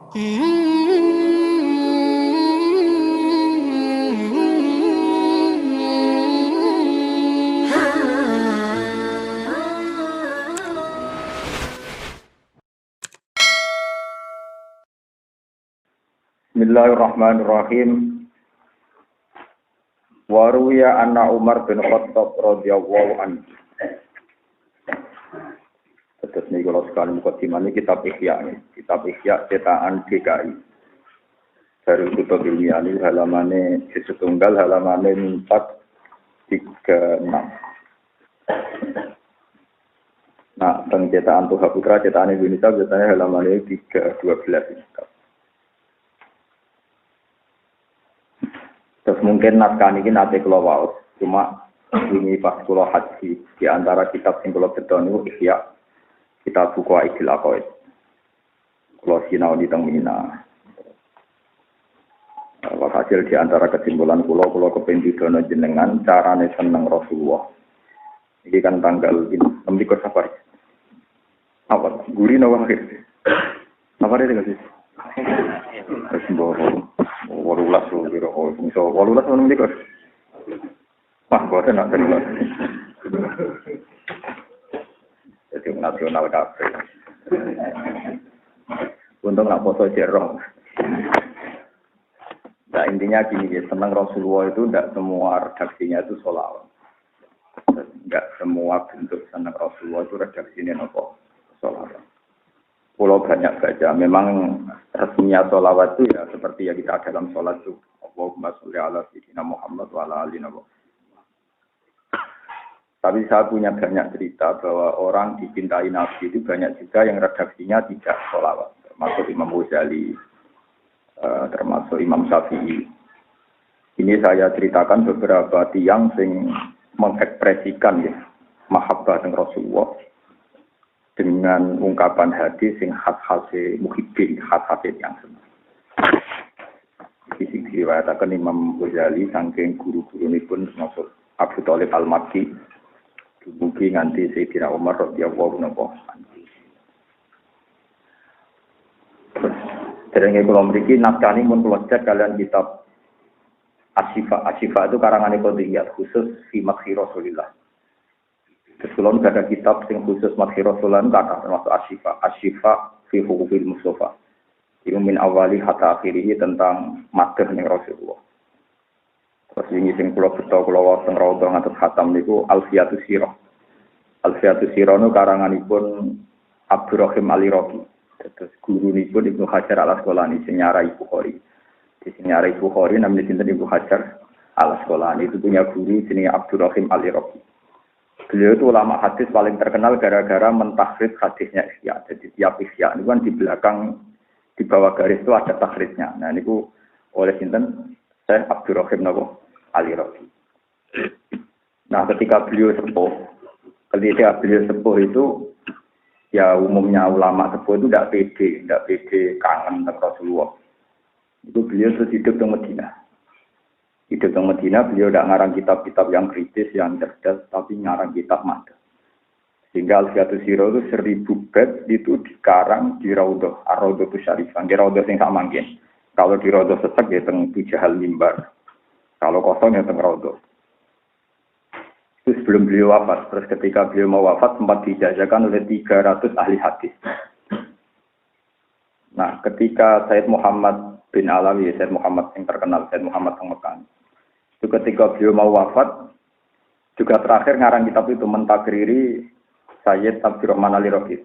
Bismillahirrahmanirrahim. Wa ruwiya anna Umar bin Khattab radhiyallahu anhu. Terus nih kalau sekali mukadimah ini kitab Ihya cetakan DKI. Dari kutub ilmiah ini halamannya setunggal halamannya 436. Nah, cetakan Tuha Putra cetakan Indonesia biasanya halamannya 312. Terus mungkin naskah ini nanti kalau waos, cuma ini pas kalau haji di antara kitab yang kalau betul itu Ihya, kitab buku Aidil Aqaid. Kalau sinau di Tengmina. Hasil di antara kesimpulan pulau kepenting dono jenengan carane seneng Rasulullah. Ini kan tanggal ini, nanti kau safari. Apa? Guri nawa akhir. Safari dengan sih. Terus walulas loh, kira so walulas mana nih kok? Wah, bosan nak terima. Jadi nasional kafe. Untung nak foto jerong. Nah intinya gini ya, senang Rasulullah itu tidak semua redaksinya itu sholawat. Tidak semua bentuk senang Rasulullah itu redaksinya nopo sholawat. Kalau banyak baca, memang resminya sholawat itu ya seperti yang kita dalam sholat itu. Allahumma sholli ala sayyidina Muhammad wa ala ali Nabi. Tapi saya punya banyak cerita bahwa orang dicintai Nabi itu banyak juga yang redaksinya tidak sholawat. Termasuk Imam Ghazali, termasuk Imam Syafi'i. Ini saya ceritakan beberapa tiang yang mengekspresikan ya, mahabbah dengan Rasulullah. Dengan ungkapan hadis sing khas-khase muhibbin, khas-khase yang senang. Isi diriwayataken Imam Ghazali saking guru-gurunipun termasuk Abu Thalib Al-Makki dumugi nganti Sayyidina Umar radhiyallahu anhu. Derenge kula mriki naskah pun kula cek kalian kitab Asyifa. Asyifa itu karangan Qodiyat khusus fi Madhi Rasulillah. Terus kalau ada kitab yang khusus Madhi Rasulullah kata termasuk Asyifa fi Huquqil Mustafa. Itu min awali hatta akhirih tentang madhah ning Rasulullah. Terus ini sing kula beto kula wonten raudhah ngatus khatam niku Alfiyatus Sirah. Alfiyatus Sirah niku karanganipun Abdurrahim Al-Iraqi. Terus gurunipun Ibnu Hajar Al-Asqalani sing nyarai Bukhari. Di sing nyarai Bukhari namanya sinten Ibnu Hajar Al-Asqalani itu punya guru jenenge Abdurrahim Al-Iraqi. Beliau itu ulama hadis paling terkenal gara-gara mentahrid hadisnya Ihya. Jadi tiap Ihya itu kan di belakang, di bawah garis itu ada tahridnya. Nah ini oleh sinten Syekh Abdurrahim Al-Iraqi. Nah ketika beliau sepuh itu ya umumnya ulama sepuh itu tidak pede kangen dengan Rasulullah. Itu beliau terus hidup di Madinah. Hidup di Madinah, beliau tidak ngarang kitab-kitab yang kritis, yang cerdas, tapi ngarang kitab madhah. Sehingga Alfiyatus Sirah itu 1000 bait itu dikarang di Raudhah, Ar-Raudhah Syarifah, di Raudhah yang tak mangkin. Kalau di Raudhah sesek ya teng Tujahal Mimbar. Kalau kosong ya teng Raudhah. Itu sebelum beliau wafat, terus ketika beliau mau wafat sempat dijajakan oleh 300 ahli hadis. Nah, ketika Sayyid Muhammad bin Alawi, Sayyid Muhammad yang terkenal, Sayyid Muhammad yang Mekah. Itu ketika beliau mau wafat, juga terakhir ngarang kitab itu mentakriri Sayyid Abdurrahman Al-Iraqi.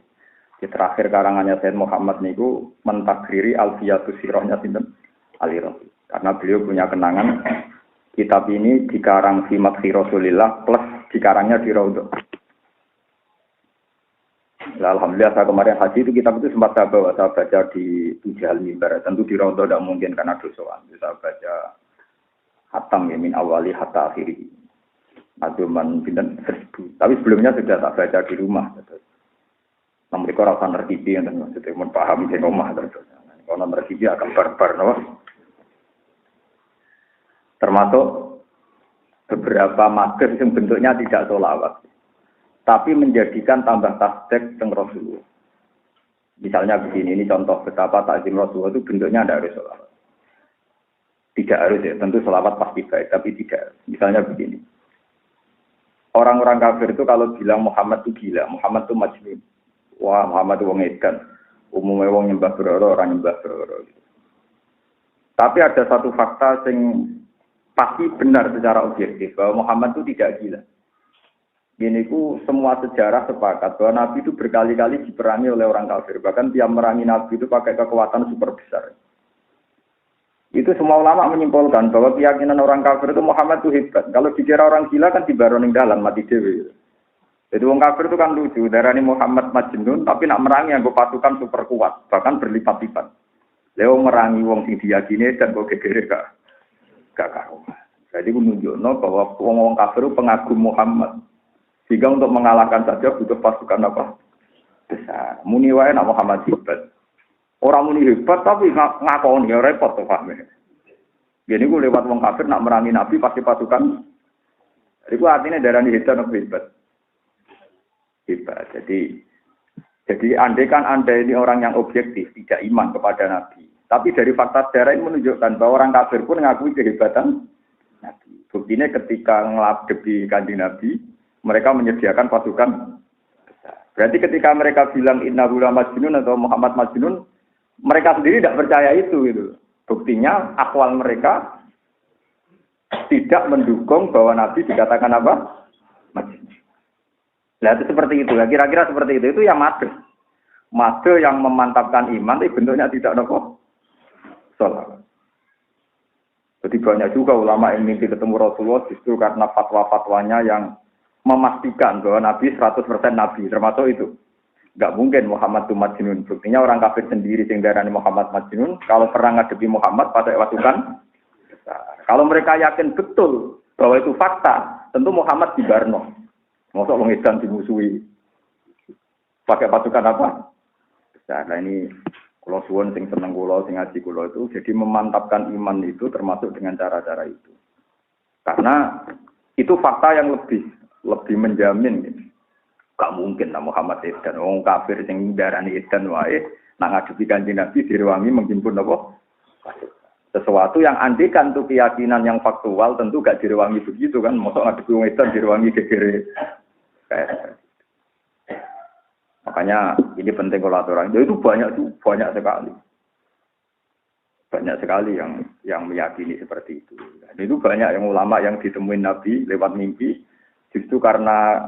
Di terakhir karangannya Sayyid Muhammad niku mentakriri Alfiyatus Sirahnya sinten Al-Iraqi. Karena beliau punya kenangan kitab ini dikarang fi Madhi Rasulillah plus dikarangnya di Raudhah. Alhamdulillah saya kemarin haji itu kitab itu sempat saya baca di Tujahal Mimbar. Tentu di Raudhah tidak mungkin karena dosoan. Saya baca hatam ya min awali hatta akhiri. Aduman pinten 1000. Tapi sebelumnya sudah tak baca di rumah. Nah, mereka rasa nertibi yang maksudnya paham di rumah terus. Kalau nertibi akan barbar, no? Termasuk beberapa madhah yang bentuknya tidak sholawat, tapi menjadikan tambah tasdek teng Rasulullah. Misalnya begini, ini contoh betapa takzim Rasulullah itu bentuknya ada harus sholawat. Tidak harus ya, tentu sholawat pasti baik, tapi tidak. Misalnya begini, orang-orang kafir itu kalau bilang Muhammad itu gila, Muhammad itu majnun. Wah, Muhammad itu wong edan. Umumnya wong nyembah beroro, orang nyembah beroro. Tapi ada satu fakta yang pasti benar secara objektif, bahwa Muhammad itu tidak gila. Ini ku semua sejarah sepakat bahwa Nabi itu berkali-kali diperangi oleh orang kafir. Bahkan tiap merangi Nabi itu pakai kekuatan super besar. Itu semua ulama menyimpulkan bahwa keyakinan orang kafir itu Muhammad itu hebat. Kalau dikira orang gila kan dibaroning dalam mati dewi. Jadi orang kafir itu kan lucu. Darani Muhammad majnun tapi nak merangi yang pasukan super kuat. Bahkan berlipat-lipat. Leo merangi wong sing diyakini dan kok gegere gak karuan. Jadi menunjukno bahwa wong kafir itu pengagum Muhammad. Sehingga untuk mengalahkan saja butuh pasukan apa? Besar. Muni wae nak Muhammad hebat. Orang muni hebat tapi ngakoni ya repot tuh paham. Jadi gue lewat wong kafir nak merangi Nabi pasti pasukan. Jadi gue artinya darani hebat. Hebat. Jadi andai kan Anda ini orang yang objektif, tidak iman kepada Nabi. Tapi dari fakta sejarah ini menunjukkan bahwa orang kafir pun mengakui kehebatan Nabi. Buktinya ketika ngeladepi kanjeng Nabi, mereka menyediakan pasukan besar. Berarti ketika mereka bilang innahu la majnun atau Muhammad majnun, mereka sendiri tidak percaya itu gitu. Buktinya akwal mereka tidak mendukung bahwa Nabi dikatakan apa? Majnun. Nah itu seperti itu. Kira-kira seperti itu. Itu yang made. Made yang memantapkan iman, tapi bentuknya tidak nopo. Salah. Jadi banyak juga ulama yang mimpi ketemu Rasulullah justru karena fatwa-fatwanya yang memastikan bahwa Nabi 100% Nabi, termasuk itu. Enggak mungkin Muhammad itu majnun. Buktinya orang kafir sendiri yang darani Muhammad majnun, kalau perang ngadepi Muhammad pakai pasukan besar. Kalau mereka yakin betul bahwa itu fakta, tentu Muhammad dibarno. Mosok wong edan dimusuhi. Pakai pasukan apa? Besar. Nah ini kula suwun sing seneng kula sing ngaji kula itu jadi memantapkan iman itu termasuk dengan cara-cara itu. Karena itu fakta yang lebih menjamin gitu. Gak mungkin lah Muhammad edan wong kafir sing darani edan wae nang ngadepi kanjeng Nabi direwangi menghimpun apa sesuatu yang andikan tuh keyakinan yang faktual tentu gak direwangi begitu kan mosok ngadepi wong edan direwangi gegere kayak makanya ini penting kalau aturan itu banyak sekali yang meyakini seperti itu dan itu banyak yang ulama yang ditemuin Nabi lewat mimpi justru karena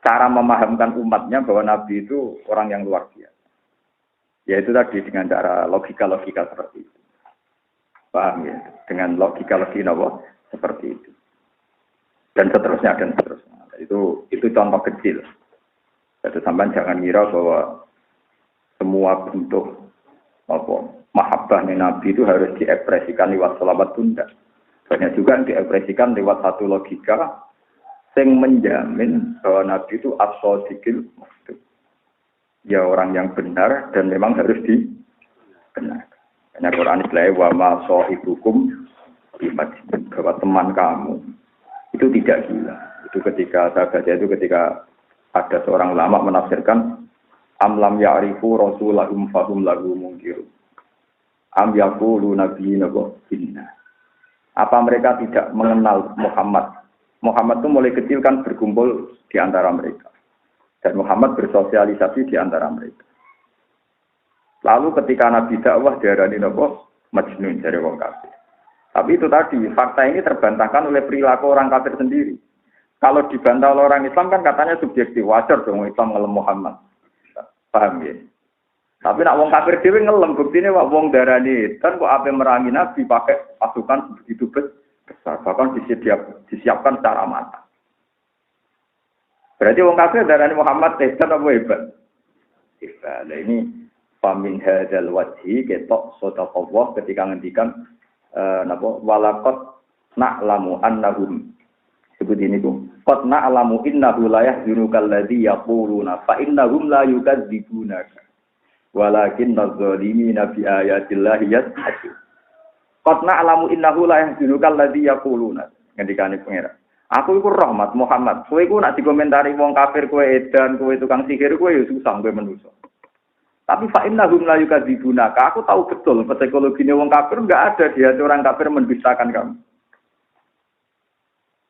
cara memahamkan umatnya bahwa Nabi itu orang yang luar biasa. Yaitu tadi dengan cara logika-logika seperti itu. Paham ya? Dengan logika-logika seperti itu. Dan seterusnya. Itu contoh kecil. Jadi sampai jangan kira bahwa semua bentuk mahabbahnya Nabi itu harus diekspresikan lewat sholawat tunda. Banyak juga yang diekspresikan lewat satu logika yang menjamin bahwa Nabi itu as-shadiqil masduq. Ya orang yang benar dan memang harus dibenarkan. Karena Quran istilahnya wa ma sahibukum bimajnun, bahwa teman kamu itu tidak gila. Itu ketika saya baca itu ketika ada seorang ulama menafsirkan am lam ya'rifu rasulahum fahum lahu munkir. Am yaqulu nabiyina inna. Apa mereka tidak mengenal Muhammad itu mulai kecil kan berkumpul di antara mereka. Dan Muhammad bersosialisasi di antara mereka. Lalu ketika Nabi dakwah diarani majnun dari wong kafir. Tapi itu tadi, fakta ini terbantahkan oleh perilaku orang kafir sendiri. Kalau dibantah oleh orang Islam kan katanya subjektif, wajar dong Islam ngelem Muhammad. Paham ya? Tapi nak wong kafir dhewe ngelem, buktine wong darani dan kok ape merangi Nabi pakai pasukan begitu besar, bahkan disiapkan secara matang. Berarti wong kafir darani Muhammad hebat apa hebat? Hebat. Nah ini famin hadzal wajhi ketok sadaqallah ketika ngendikan walaqad na'lamu annahum sebut ini ku qad na'lamu innahu la yahzunukal ladzi yaquluna fa innahum la yukadzibunaka walakin adh-dhalimina bi ayatillahi yajhadun. Qad na'lamu innahu la yahzunukal ladzi yaquluna. Ngendikane pangeran. Aku iku rahmat Muhammad. Kowe iku nak dikomentari wong kafir kowe edan, kowe tukang sihir kowe ya susah kowe menungso. Tapi fa innahum la yukadzibunaka. Aku tahu betul psikologinya wong kafir enggak ada di hati orang kafir mendustakan kamu.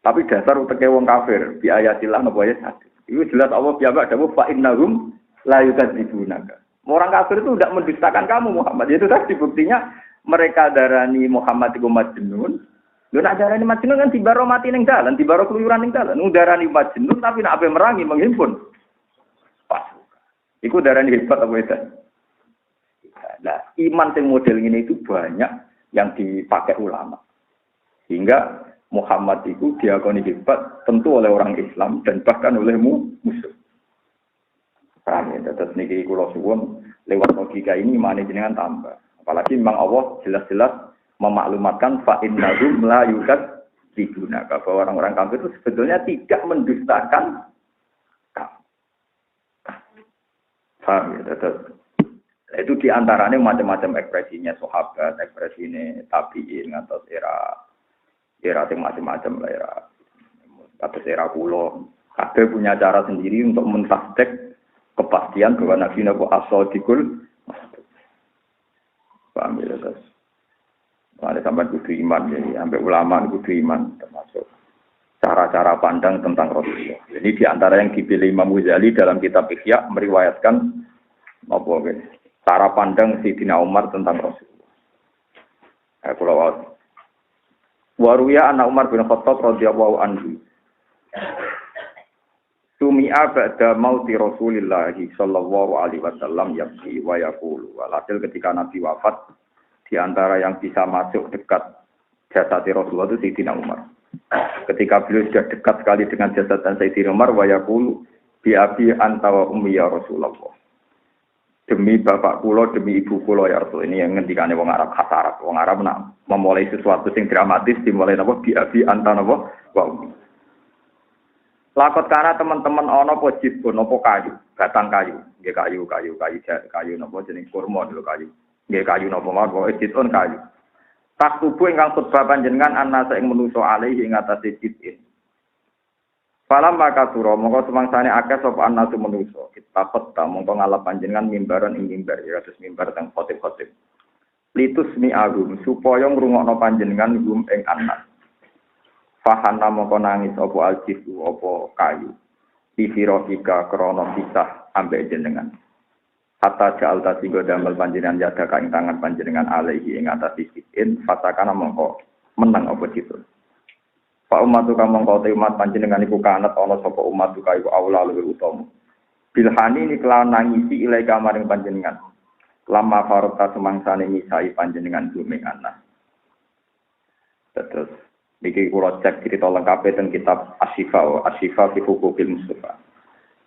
Tapi dasar uteke wong kafir bi ayatillah napa ayat satu. Itu jelas Allah piyambak dawuh fa innahum la yukadzibunaka. Orang kafir itu tidak mendustakan kamu Muhammad. Itu tadi buktinya mereka darani Muhammad iku majnun. Lho nak darani majnun kan dibaro mati ning dalan, dibaro keluyuran ning dalan. Darani majnun tapi nak ape merangi menghimpun. Iku darah hebat apa itu? Nah, iman yang model ini itu banyak yang dipakai ulama. Hingga Muhammad itu diakoni hebat tentu oleh orang Islam dan bahkan oleh musuh. Paham ya? Terus niki kula suwun lewat logika ini mana jenengan tambah. Apalagi memang Allah jelas-jelas memaklumatkan fa innahum la yukadzibuna. Bahwa orang-orang kafir itu sebetulnya tidak mendustakan. Paham ya, itu diantaranya macam-macam ekspresinya sahabat, ekspresinya tabiin atau era yang macam-macam lah atau era kulo. Ada punya cara sendiri untuk mentasdek kepastian bahwa Nabi as-Sadiqul. Paham ya, terus. Ada sampai kudu iman jadi, sampai ulama kudu iman termasuk cara-cara pandang tentang Rasulullah. Jadi di antara yang dipilih Imam Ghazali dalam kitab Ihya meriwayatkan cara pandang Sayyidina Umar tentang Rasulullah. Kalau waruya anak Umar bin Khattab radhiyallahu anhu. Sumi'a ba'da mauti Rasulillah sallallahu alaihi wasallam yabki wa yaqulu. Walhasil ketika Nabi wafat di antara yang bisa masuk dekat jasad Rasulullah itu Sayyidina Umar. Ketika beliau sudah dekat sekali dengan jasad dan Sayyidina Umar wa yaqulu bi abi anta wa ummi ya Rasulullah. Demi bapak kula, demi ibu kula ya Rasul. Ini yang ngendikane wong Arab khas Arab. Wong Arab nak memulai sesuatu sing dramatis dimulai napa bi abi anta napa wa ummi. Lakot kana teman-teman ana apa jibun apa kayu, batang kayu. Nggih kayu napa jeneng kurma lho kayu. Nggih kayu napa mawon jibun kayu. Tak tubuh ingkang khutbah panjenengan anasa ing manusa alaihi ing atase jibin. Falam maka sura mongko semangsane akeh sapa anasu manusa. Kita peta mongko ngalap panjenengan mimbaran ing mimbar ya terus mimbar teng khotib-khotib. Litus mi agum supaya ngrungokno panjenengan gum ing anas. Fahana mongko nangis apa aljifu apa kayu. Sifirofika krana pisah ambek jenengan. Hatta ja'al tasigo damel panjenengan yada kaing tangan panjenengan alaihi ing atas sikin fatakana mongko menang apa gitu. Pak umat kang mongko te umat panjenengan iku kanat ana sapa umat iku aula luwih utama. Bilhani ini kelawan nangisi ilai kamaring panjenengan. Lama farota semangsane misai panjenengan duming anak. Terus niki kula cek cerita lengkap teng kitab Asy-Syifa fi Huquqil Mustafa.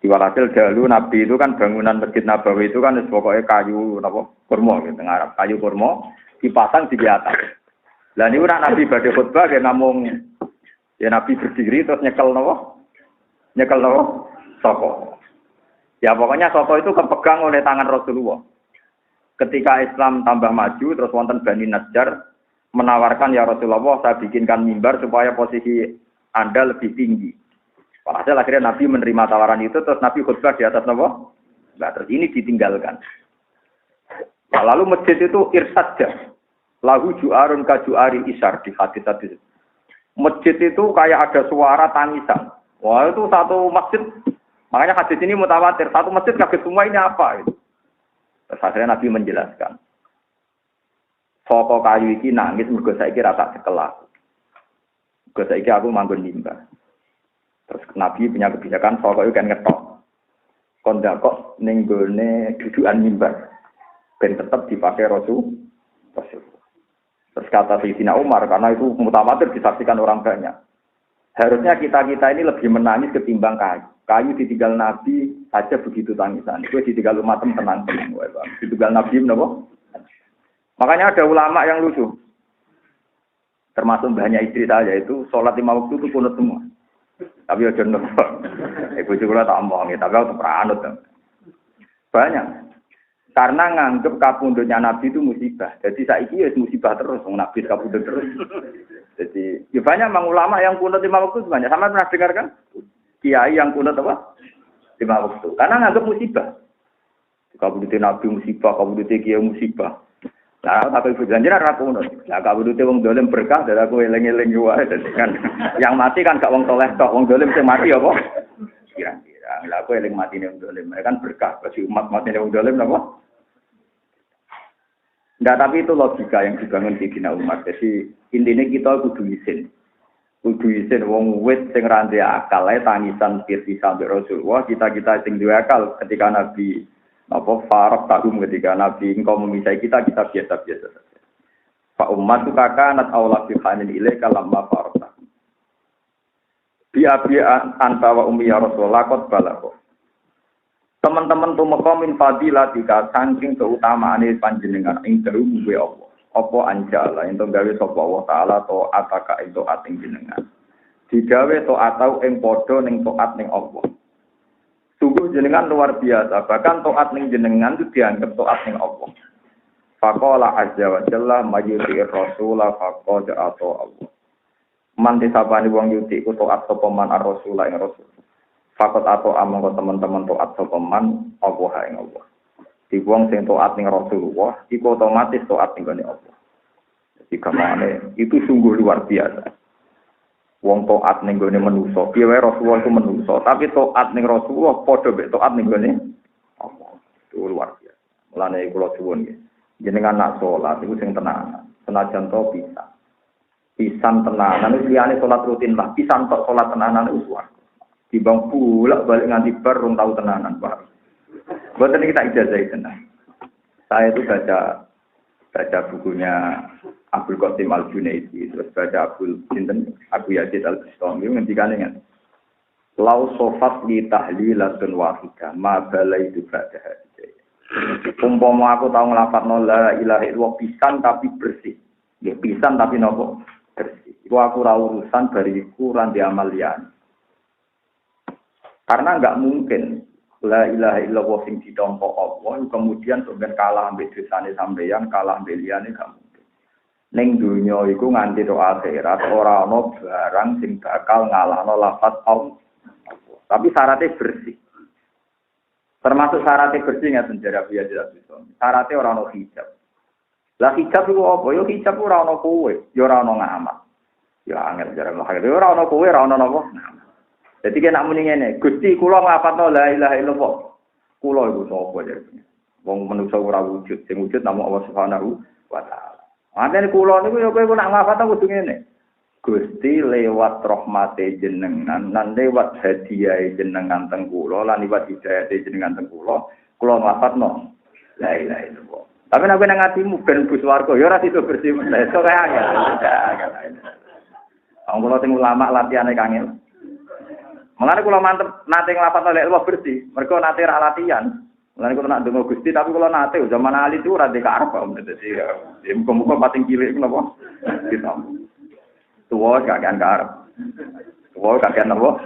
Diwalatil dahulu Nabi itu kan bangunan Masjid Nabawi itu kan pokoknya kayu napa kurma gitu ngarep kayu kurma dipasang di atas. Lah niku Nabi badhe khutbah ya namung ya Nabi berdiri terus nyekel napa? Nyekel napa? Soko. Ya pokoknya soko itu kepegang oleh tangan Rasulullah. Ketika Islam tambah maju terus wonten Bani Najjar menawarkan ya Rasulullah saya bikinkan mimbar supaya posisi Anda lebih tinggi. Walhasil akhirnya Nabi menerima tawaran itu, terus Nabi khutbah di atas apa? Nah, terus ini ditinggalkan. Nah, lalu masjid itu irsadja. Lahu ju'arun ka ju'ari isar di hadis tadi. Masjid itu kayak ada suara tangisan. Wah itu satu masjid. Makanya hadis ini mutawatir. Satu masjid kaget semua ini apa? Gitu. Terus akhirnya Nabi menjelaskan. Soko kayu iki nangis mergo saiki ra tak cekel aku. Mergo saiki aku manggon mimbar. Terus Nabi punya kebijakan soko itu kan ngetok. Kondak kok ning gone dudukan mimbar. Ben tetap dipakai Rasul. Terus kata Sayyidina Umar karena itu mutawatir disaksikan orang banyak. Harusnya kita-kita ini lebih menangis ketimbang kayu. Kayu ditinggal Nabi saja begitu tangisan. Itu ditinggal umat tenang. Ditinggal Nabi menapa? Makanya ada ulama yang lucu. Termasuk banyak istri saya itu sholat 5 waktu itu kunut semua. Tapi aja nembak. Ibu juga tak omong, tapi aku peranut. Banyak. Karena nganggep kapundutnya Nabi itu musibah. Jadi saiki ya musibah terus, Nabi kapundut terus. Jadi ya banyak memang ulama yang kunut 5 waktu banyak. Sama pernah dengar kan? Kiai yang kunut apa? 5 waktu. Karena nganggep musibah. Kabudute nabi musibah, kabudute kiai musibah. Nah, tapi janjian ra ngono. Lah kabudute wong dolim berkah, dari aku eling-eling wae kan. Yang mati kan gak wong saleh tok, wong dolim sing mati apa? Kira-kira. Lah aku eling matine wong dolim, kan berkah bagi umat matine wong dolim napa? Enggak, tapi itu logika yang dibangun Sayyidina Umar. Jadi intinya kita kudu isin. Kudu isin wong wit sing ra ndek akal ae tangisan pirsi sampai Rasulullah, kita sing duwe akal ketika Nabi Farok tahum ketika Nabi engkau memisai kita biasa-biasa saja. Pak umat itu kakanat aula bihanin ilaika lamma farok tahum. Bi anta wa ummi ya Rasulullah qad balagha. Teman-teman tumeka min fadilatika saking keutamaane panjenengan ing dalem kuwi Allah. Apa anjala ento gawe sapa Allah taala to ataka ento ating jenengan. Digawe to atau ing padha ning taat ning Allah. Sungguh jenengan luar biasa, bahkan taat ning jenengan itu dianggap taat ning Allah. Faqala azza wa jalla mayyuti rasula faqad ata Allah. Man disapani wong yuti ku taat sapa man ar-rasula ing rasul. Fakot atau amang teman-teman taat sopeman Allah ing Allah. Di wong sing taat ning Rasulullah, iku otomatis taat ning Allah. Jadi kamane itu sungguh luar biasa. Wong taat ning gone manusa, piye wae Rasulullah itu manusa, tapi taat ning Rasulullah padha mek taat ning gone Allah. Itu luar biasa. Mulane kula suwun nggih. Jenengan nak salat iku sing tenanan, senajan to pisan tenanan wis liyane salat rutin lah, pisan tok salat tenanan wis wae. Dibang pula balik nganti bar rong tau tenanan, Pak. Buatan kita ijazah tenang. Saya itu baca bukunya Abdul Qasim Al-Junaidi, terus baca Abu Yazid Al-Bistami, ngendikan ingat. Lau sofat li tahlilatun wahidah, ma balai itu ba'daha. Umpama aku tahu ngelafadzno la ilaha illallah pisan tapi bersih. Ya pisan tapi nopo bersih. Iku aku ra urusan bariku ran di amal liyane. Karena enggak mungkin la ilaha illallah sing ditampa Allah kemudian sampeyan kalah ambek dosane sampeyan, kalah ambek liyane gak mungkin. Ning donya iku nganti tok akhirat ora ana barang sing bakal ngalahno lafaz Allah. Tapi syaratnya bersih. Termasuk syaratnya bersih ngaten jare ya jelas iso. Syaratnya ora ana hijab. Lah hijab iku apa? Yo hijab ora ana kowe, yo ora ana ngamal. Ya angel jare lahir. Ora ana kowe, ora ana napa? Jadi kena muni ngene, Gusti kula ngapatno la ilaha illallah. Kula iku sapa jare. Wong manusa ora wujud, sing wujud namung Allah Subhanahu wa taala. Mantene kula niku yo kowe nak ngapatno kudu ngene. Gusti lewat rahmate jenengan lan lewat hadiah jenengan teng kula lan lewat hidayah jenengan teng kula ngapatno la ilaha illallah. Tapi nek nang atimu ben bus warga ya ora sido bersih meneh. Sok kae angel. Kula sing ulama latihane kangel. Mulane kula mantep nate nglafadzno la ilaha bersih, mergo nate ra latihan. Mulane kula nak ndonga Gusti tapi kula nate zaman ali itu ora ndek arep kok dadi ya muga-muga pating cilik napa. Kita. Tuwa kakean karep. Tuwa kakean napa?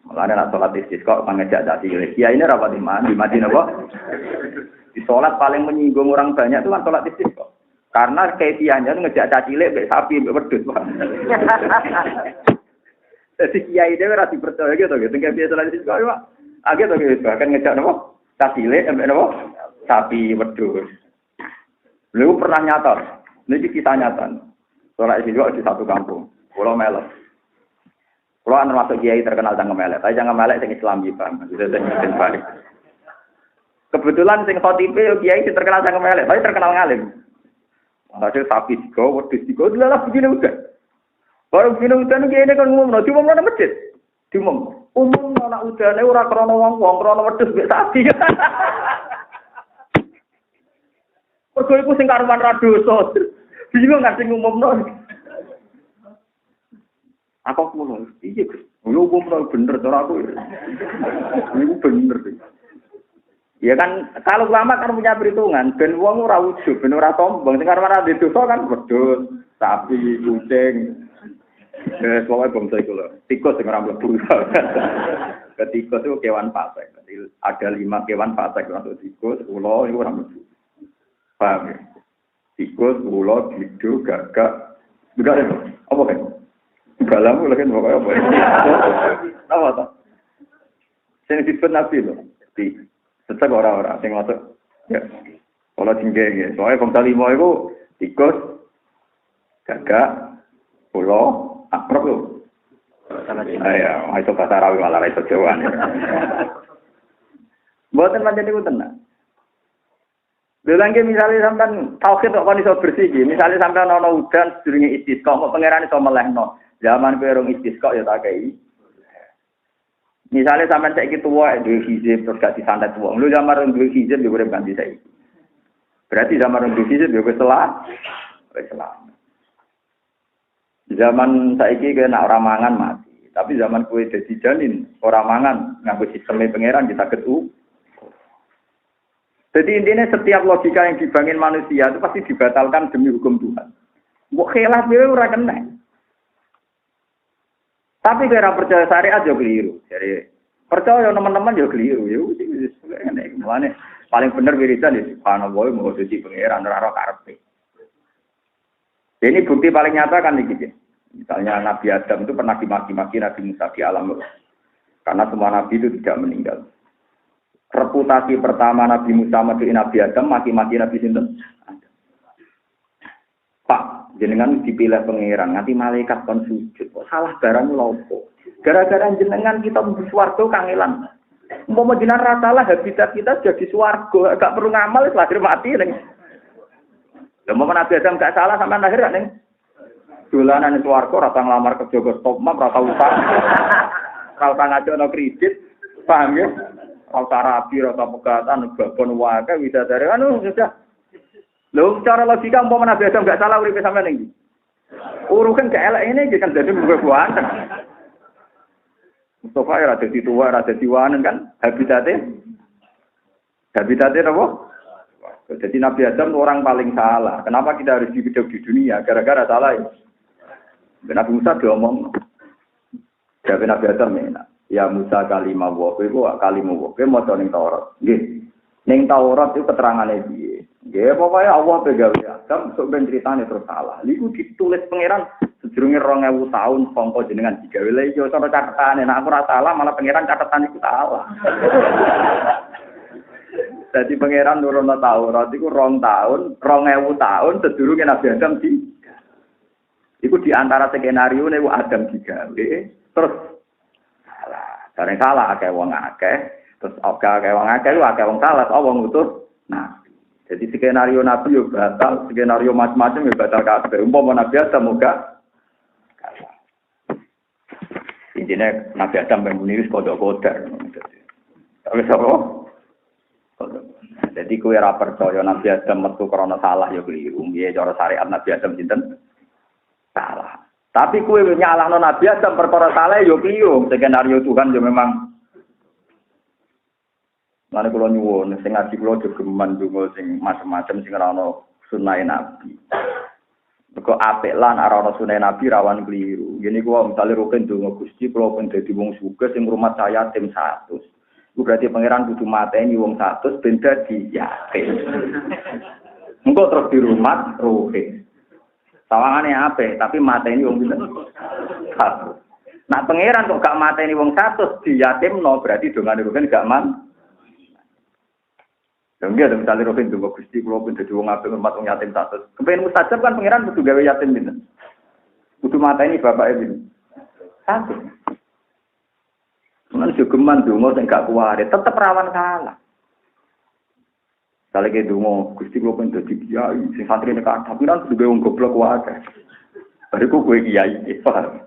Mulane nak salat istisqa mangejak dadi cilik. Ya ini rapat di mati napa? Di salat paling menyinggung orang banyak itu kan salat istisqa. Karena kaifiahnya ngejak caci cilik mek sapi mek wedhus. Jadi kiai dhewe ora dipercaya gitu gitu. Tengah biasa lagi kok Pak. Agak to gitu kan ngejak napa? Cilik ambek napa? Sapi wedhus. Lu pernah nyata. Niki kisah nyata. Salat istisqa di satu kampung. Pulau Melek. Pulau anu masuk kiai terkenal Cangkem Melek. Tapi Cangkem Melek sing Islam iki, Bang. Sing balik. Kebetulan sing khotibe yo kiai sing terkenal Cangkem Melek, tapi terkenal ngalim. Hasil sapi digo, wedhus digo, lha begini udah. Baru begini udah kiai ini kan ngomong, cuma nang masjid. Umum ana udane ora krana wong-wong, krana wedhus mek sapi. Mergo iku sing karuan ra dosa. Bingung nggak sing ngumumno. Aku ngomong, iya Gus. Lu ngomong bener cara aku. Ini bener. Ya kan kalau ulama kan punya perhitungan, ben wong ora ujug, ben ora sombong. Sing karep ora dosa kan wedhus, sapi, kucing. Pokoke bangsa iku lho. Tikus sing ora mlebu. Tikus itu kewan fasik. Ada 5 kewan fasik termasuk tikus, ula iku ora mlebu. Paham ya? Tikus, ula, gidu, gagak. Enggak ya? Apa kan? Galamu lagi pokoknya apa? Apa tak? Sing disebut Nabi lho. Tetep ora sing masuk. Ya. Kalau tinggi ya. Soalnya bangsa lima itu tikus, gagak, pulau, akrab lho. Ya, itu bahasa Arabi malah itu Jawa. Mboten pancen niku tenan. Lha misalnya sampean tauhid kok kon iso bersih iki, misalnya sampean ana udan sedurunge istisqa, kok pangeran iso melehno. Zaman kowe rong istisqa ya tak kei. Misalnya sampean saiki tuwa duwe hizib terus gak disantet wong. Lu zaman rong duwe hizib yo urip ganti saiki. Berarti zaman rong duwe hizib yo wis selamat. Zaman saiki kena ora mangan mati. Tapi zaman kowe dadi janin ora mangan nganggo sisteme pangeran kita ketu. Jadi intinya setiap logika yang dibangun manusia itu pasti dibatalkan demi hukum Tuhan. Mbok khilaf dhewe ora kena. Tapi kira percaya syariat yo keliru. Jadi percaya teman-teman yo keliru. Ya wis ngene iki. Mulane paling bener wiridan ya subhanallah mau dadi pangeran ora karepe. Ini bukti paling nyata kan iki. Misalnya Nabi Adam itu pernah dimaki-maki Nabi Musa di alam. Karena semua nabi itu tidak meninggal. Reputasi pertama Nabi Musa maduin Nabi Adam, maki-maki Nabi sinten? Pak, jenengan dipilih pangeran, nanti malaikat kon sujud. Kok salah barang lopo? Gara-gara jenengan kita mlebu swarga kangelan. Umpama jenengan ra salah habitat kita jadi swarga, gak perlu ngamal wis lahir mati ning. Lha umpama Nabi Adam gak salah sampean lahir gak ning dolanan swarga ra tang lamar kerja go stop map ra tau utang. Ra tang ngajono kredit, paham ya? Rasa rapi, rasa pegatan, babon wae bisa dari anu sudah. Lho cara logika umpama Nabi Adam enggak salah uripe sampean iki. Urukan gak elek ini kan jadi buah-buahan. Mustafa ya dadi tua, ora dadi wanen kan habitatnya apa? Jadi Nabi Adam orang paling salah. Kenapa kita harus hidup di dunia? Gara-gara salah ya. Nabi Musa diomong. Jadi Nabi Adam ya Musa kalimah wa kowe kalimah wa kowe maca ning Taurat. Nggih. Ning Taurat itu keterangane piye? Nggih, pokoke Allah pegawe Adam sok ben critane terus salah. Niku ditulis pangeran sedurunge 2000 tahun sangka jenengan digawe. Lha iki cara catetane nek aku ora salah malah pangeran catetan iku salah. Dadi pangeran nurono Taurat iku 2 tahun, 2000 tahun sedurunge Nabi Adam iku di antara skenario niku Adam digawe terus bareng salah akeh wong akeh, terus akeh wong akeh lu akeh wong salah, wong ngutus. Nah, jadi skenario Nabi yo batal, skenario macam-macam yo batal kabeh. Umpama Nabi Adam muga kalah. Intinya Nabi Adam meniris kodok-kodok. Tapi apa? Jadi kowe ora percaya Nabi Adam metu krana salah yo keliru. Piye cara syariat Nabi Adam sinten? Salah. Tapi kue nyalahno Nabi Adam perkara salah yo keliru. Skenario Tuhan yo memang. Mane kula nyuwun sing ngaji kula aja geman donga sing macam-macam sing ora ana sunah Nabi. Mergo apik lan ora ana sunah Nabi rawan keliru. Ngene kuwi misale rukin donga Gusti kula pun dadi wong sugih sing rumah saya tim 100. Ku berarti pangeran kudu mateni wong 100 ben dadi yakin. Engko terus di rumah ruhin. Sawangane apik, tapi mateni wong pinten? 100. Nah, pangeran kok gak mateni wong 100 diyatimno, berarti dongane rugen gak man. Lha nggih ada misale rugen donga Gusti kula pun dadi wong apik hormat wong yatim 100. Kepen mustajab kan pangeran kudu gawe yatim pinten? Kudu mateni bapake pinten? 100. Mun jogeman donga sing gak kuwari, tetep rawan salah. Kalau kita dungo, Gusti kula pun dadi kiai, sing santri nek tapi kan kudu wong goblok wae. Bariku kowe kiai, paham.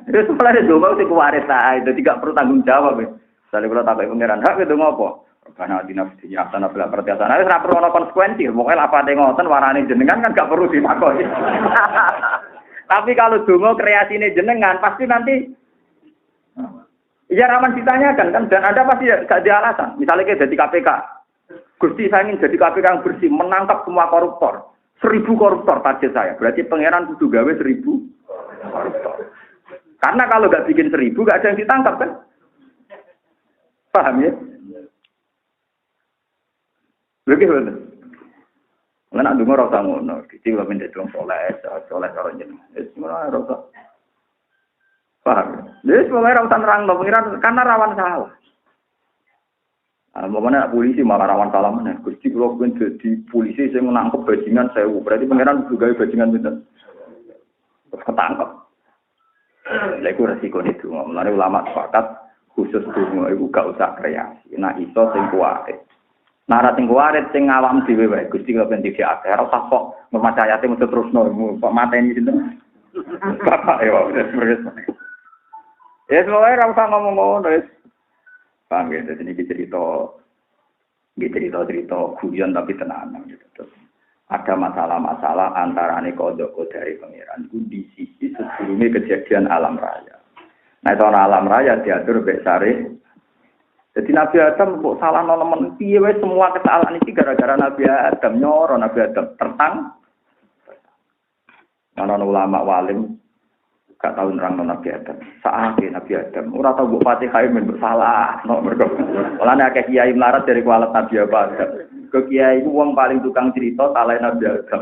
Terus malah dungo sing kuwaris ae, dadi gak perlu tanggung jawab. Sale kula takoki pangeran, "Hak dungo apa?" Karena dinafsi asana bela pertiasan. Wis ora perlu ono konsekuensi, pokoke lapate ngoten warane jenengan kan gak perlu ditakoki. Tapi kalau dungo kreasine jenengan pasti nanti ya rawan ditanyakan kan dan Anda pasti gak ada alasan. Misalnya kayak jadi KPK. Gusti saya ingin jadi KPK yang bersih, menangkap semua koruptor. 1000 koruptor target saya. Berarti pangeran kudu gawe 1000 koruptor. Karena kalau nggak bikin 1000, nggak ada yang ditangkap kan? Paham ya? Begitu. Nggak dengar orang ngono. Jadi kalau minta dong soleh orang jenengan. Semua orang. Paham? Jadi semua orang nerang, pangeran karena rawan salah. Mana polisi malah rawan salah mana. Gusti kalau pun jadi polisi saya menangkap bajingan 1000. Berarti pangeran juga bajingan bener. Ketangkep. Lha iku resiko itu. Mulane ulama sepakat khusus dungo iku gak usah kreasi. Nah iso sing kuwate. Nara sing kuwate sing awam dhewe wae. Gusti kok ben dikake ora usah kok memacayate mesti terusno kok mateni sinten. Bapak yo wis. Ya semoga ora usah ngomong ngono wis. Paham ya, jadi ini cerita guyon tapi tenang gitu. Terus ada masalah-masalah antara kodok dari pangeran itu di sisi sebelumnya kejadian alam raya. Nah itu alam raya diatur besare. Jadi Nabi Adam kok salah nolemen piye wae semua kesalahan iki gara-gara Nabi Adam nyoro Nabi Adam tertang. Ana ulama walim gak tahu nerang Nabi Adam. Saake Nabi Adam ora tau mbok Fatihah men bersalah, no mergo. Olane akeh kiai melarat dari kualat Nabi Adam. Ke kiai itu wong paling tukang cerita salah Nabi Adam.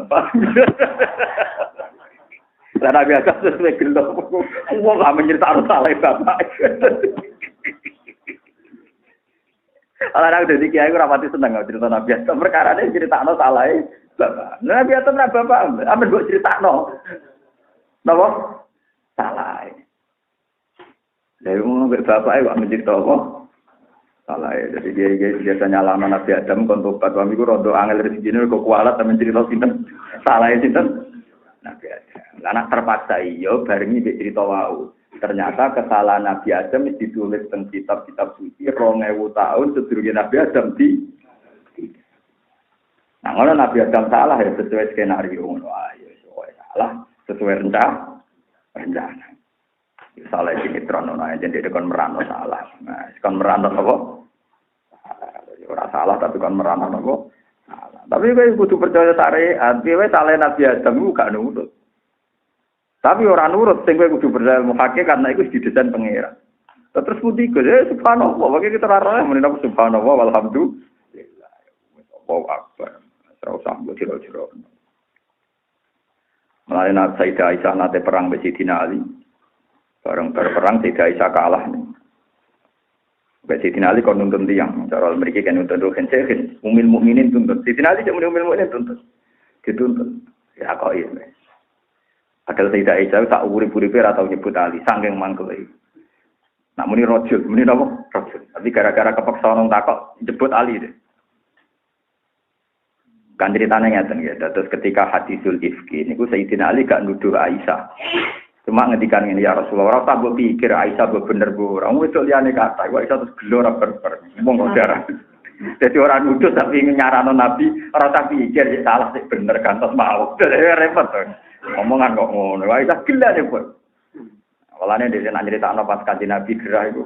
Lah Nabi Adam sesuai gelo. Wong gak mencerita salah bapak. Ala nak dadi kiai ora pati seneng cerita Nabi Adam. Perkarane critakno salah bapak. Nabi Adam ra bapak, amen mbok critakno. Napa? Salah. Dari umum berbapak kok mencerita apa? Salah. Jadi dia biasanya lama Nabi Adam kontok fatwa miku rondo angel rezekine kok kualat temen cerita sinten. Salah sinten? Nabi Adam. Anak terpaksa iya bareng iki cerita wau. Ternyata kesalahan Nabi Adam ditulis teng kitab-kitab suci 2000 tahun sedurunge Nabi Adam di. Nah, kalau Nabi Adam salah ya sesuai skenario ngono ae. Salah sesuai rencana. Salah sinetron ono aja jadi kon merano salah. Nah, kon merano apa? Ora salah tapi kon merano apa? Salah. Tapi kowe kudu percaya syariat, kowe salah Nabi Adam ku gak nurut. Tapi ora nurut sing kowe kudu percaya muhake karena iku didesain pangeran. Terus putih ke subhanallah, wae kita ora muni napa subhanallah walhamdulillah. Allahu akbar. Ora usah jero-jero. Mulai Sayyidah Aisyah nate perang be Sayyidina Ali. Bareng berperang Sayyidah Aisyah kalah. Be Sayyidina Ali kon nuntun tiyang, cara mriki kan nuntun khencehin, umil mukminin tuntun. Sayyidina Ali cuma umil mukminin tuntun. Dituntun. Ya kok iya. Padahal Sayyidah Aisyah tak urip-uripe ora tau nyebut Ali, saking mangkele. Nak muni rajul, muni napa? Rajul. Tapi gara-gara kepeksa nang takok nyebut Ali deh. Kan ceritanya ngeten ya, terus ketika hadisul ifki niku Sayyidina Ali gak nuduh Aisyah. Cuma ngedikan ngene ya Rasulullah, tak mbok pikir Aisyah bener bu, ora wedok liyane kata, kok Aisyah terus gelo ora berber. Wong kok darah. Dadi ora nuduh tapi nyarano Nabi, ora tak pikir ya salah sik bener kan terus mau. Repot to. Omongan kok ngono, Aisyah gila deh, Bu. Walane dhewe nak nyritakno pas kanjeng Nabi gerah iku.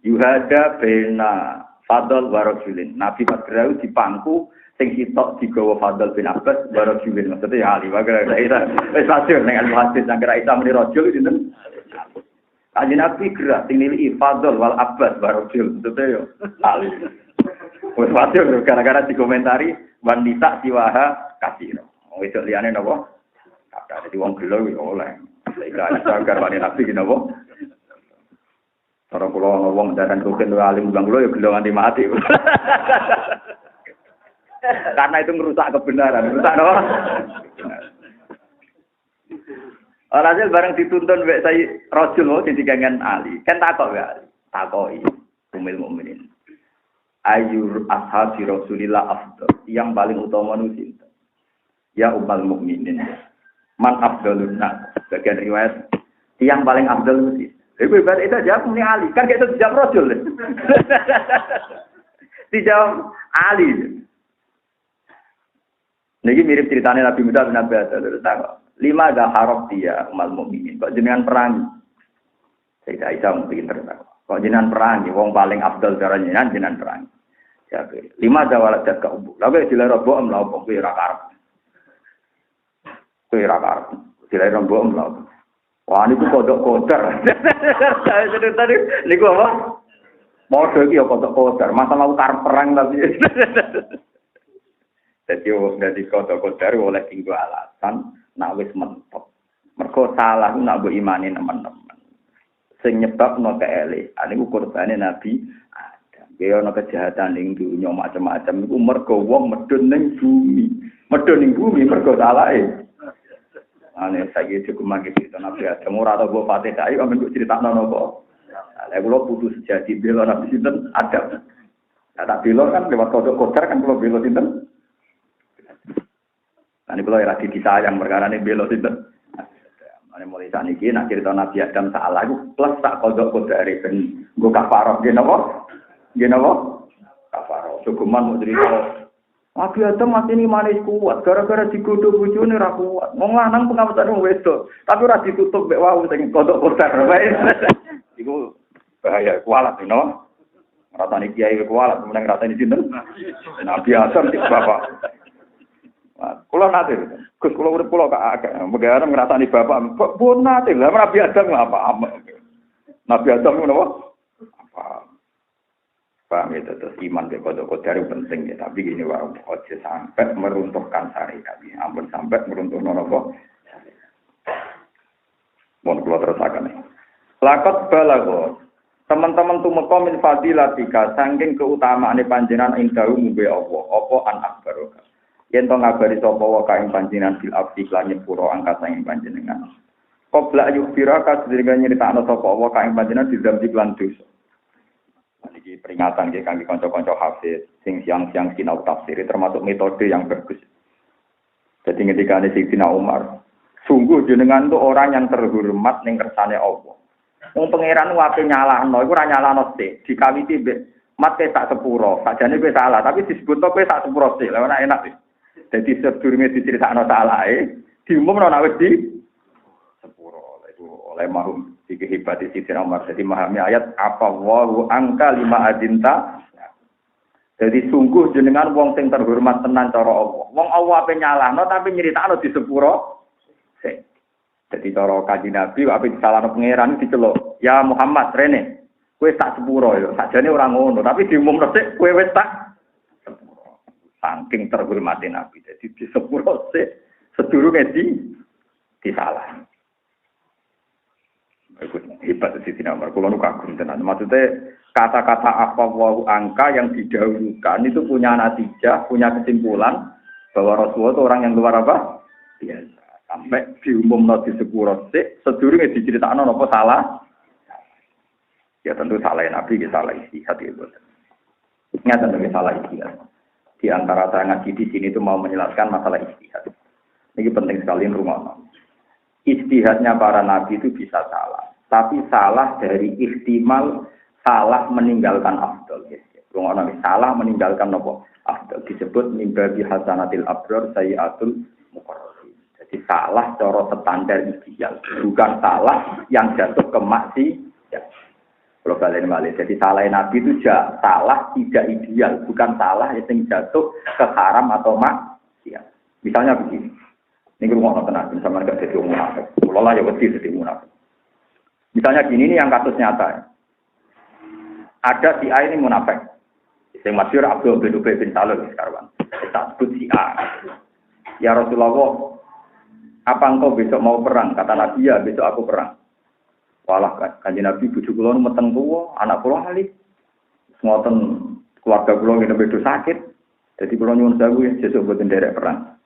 Yuhada bena Fadl wa Rasulin. Nabi pas gerah dipangku sing sitok digawa Fadl bin Abbas wa Rasulin. Maksudnya ya Ali wa Aisyah. Wis masyhur ning al-hadis nang Aisyah muni Rasul sinten? Kanjeng Nabi gerah sing nilai Fadl wal Abbas wa Rasul. Maksudnya yo Ali. Wis masyhur gara-gara dikomentari wanita siwaha kasiro. Wis liyane napa? Kata dadi wong gelo yo oleh. Saiki agar wani Nabi ki napa? Cara kula wong daran rugen alim bang kula yo gelo nganti mati. Karena itu merusak kebenaran, merusak apa? Alhasil bareng dituntun wek saya Rasul mau digangan Ali. Kan takok ya Ali. Takoki umil mukminin. Ayyur ashabi Rasulillah afdal. Yang paling utama nu sinten? Ya ummul mukminin. Man afdalun nas. Bagian riwayat yang paling afdal nu sinten? Iku ibarat itu jawab muni Ali. Kan gak itu dijawab Rasul. Dijawab Ali. Niki mirip ceritanya Nabi Musa bin Nabi Adam. 5 ada harap dia umat mukminin. Kok jenengan perang? Sayyidah Aisyah mungkin tertawa. Kok jenengan perang? Wong paling afdal caranya jenengan perang. Ya, 5 ada waladat ka umbu. Lalu dilera boem lha opo kowe ora karep. Kowe ora karep. Dilera boem lha opo. Wah niku kodok kodar. Tadi niku apa? Modho iki ya kodok kodar. Masalah karep perang tapi. Jadi dari kota-kota oleh tinggal alasan nak wis mentok. Mergo salah nak mbok imani teman-teman. Sing nyebab no kele, ane kurbane Nabi Adam. Ya ana kejahatan ning dunya macam-macam iku mergo wong medhun ning bumi. Medhun ning bumi mergo salahe. Ane saiki cukup mangke cerita Nabi Adam ora tau mbok Fatih dai kok mbok critakno napa. Lah kula putus sejati bela Nabi sinten Adam. Lah tak bela kan lewat kodok kodar kan kula bela sinten. Ane kula ora disayang perkara ne bela sinten. Ane mulai saniki nek cerita Nabi Adam salah iku plus tak kodok kodare ben nggo kafarah nggih napa? Nggih napa? Kafarah. Cukuman mau cerita Nabi Adam masih ini manis kuat, gara-gara digodho bojone ra kuat. Wong lanang pengawetan wong wedok, tapi ora ditutup mek wau sing kodok kodar wae. Iku bahaya kualat no. Rasane kiai kualat meneng rasane sinten? Nabi Adam sik bapak. Kula nate, Gus kula urip kula agak megara ngrasani bapak. Pun nate lha Nabi Adam apa? Nabi Adam ngono apa? Paham itu terus iman ke kodok-kodok itu penting ya, tapi gini wae ojo sampai meruntuhkan syariat ini, ampun sampai meruntuhkan apa? Mohon keluar terus akan ini. Lakot balago, teman-teman tumeka min fadilatika, saking keutamaan panjenengan indahu mumbe Allah, apa an akbaroka. Yen to ngabari sapa wa kaing panjenengan bil abdi lan nyepuro angkat saking panjenengan. Qabla yukbiraka sedherenge nyritakno sapa wa kaing panjenengan dizambi lan dosa. Ini peringatan ke kangge kanca-kanca hafiz sing siang-siang sinau tafsir termasuk metode yang bagus. Jadi ketika ini Sayyidina Umar, sungguh jenengan itu orang yang terhormat ning kersane Allah. Wong pangeran wae nyalahno iku ora nyalahno sik, dikawiti mbek mat sak sepuro. Sajane kowe salah, tapi disebutno kowe sak sepuro sik. Lah enak iki. Dadi sedurunge diceritakno salahe, diumumno nek wis di sepuro. Itu oleh mahum iki hebat di Sayyidina Umar. Jadi memahami ayat apa wa angka 5 adinta. Jadi sungguh jenengan wong sing terhormat tenan cara Allah. Wong Allah ape nyalahno tapi nyeritakno di sepuro. Jadi cara Kanjeng Nabi ape disalahno pangeran diceluk. Ya Muhammad rene, kowe tak sepuro ya. Sajane ora ngono, tapi diumumno sik kowe wis tak sepuro. Saking terhormate Nabi. Jadi di sepuro sik sedurunge disalah. Hebat di sini Umar. Kalau nu kagum tenan. Maksudnya kata-kata apa wau angka yang didahulukan itu punya natijah, punya kesimpulan bahwa Rasulullah itu orang yang luar apa? Biasa. Sampai diumumno di sepuro sik, sedurunge diceritakno napa salah? Ya tentu salah Nabi, salah istihad itu. Nyata tentu salah istihad. Di antara saya ngaji di sini itu mau menjelaskan masalah istihad. Ini penting sekali rumah. Istihadnya para nabi itu bisa salah, tapi salah dari ihtimal salah meninggalkan afdal. Salah meninggalkan apa? Afdal disebut mimbabi hasanatil abrar sayyiatul muqarrabin. Jadi salah cara standar ideal, bukan salah yang jatuh ke maksiat. Kalau balik. Jadi salah nabi itu salah tidak ideal, bukan salah yang jatuh ke haram atau maksiat. Misalnya begini. Ini rumah tenang, sama nggak jadi munafik. Kalau lah ya wedi jadi munafik. Misalnya gini ini yang kasus nyata. Ada si A ini munafik. Yang masyhur Abdul bin Ubay bin Salul sekarang. Kita sebut si A. Ya Rasulullah, apa engkau besok mau perang? Kata Nabi ya besok aku perang. Walah kanjeng Nabi bojo kula meteng tuwa, anak kula ali. Ngoten keluarga kula ngene bedo sakit. Jadi kula nyuwun sewu sesuk boten derek perang.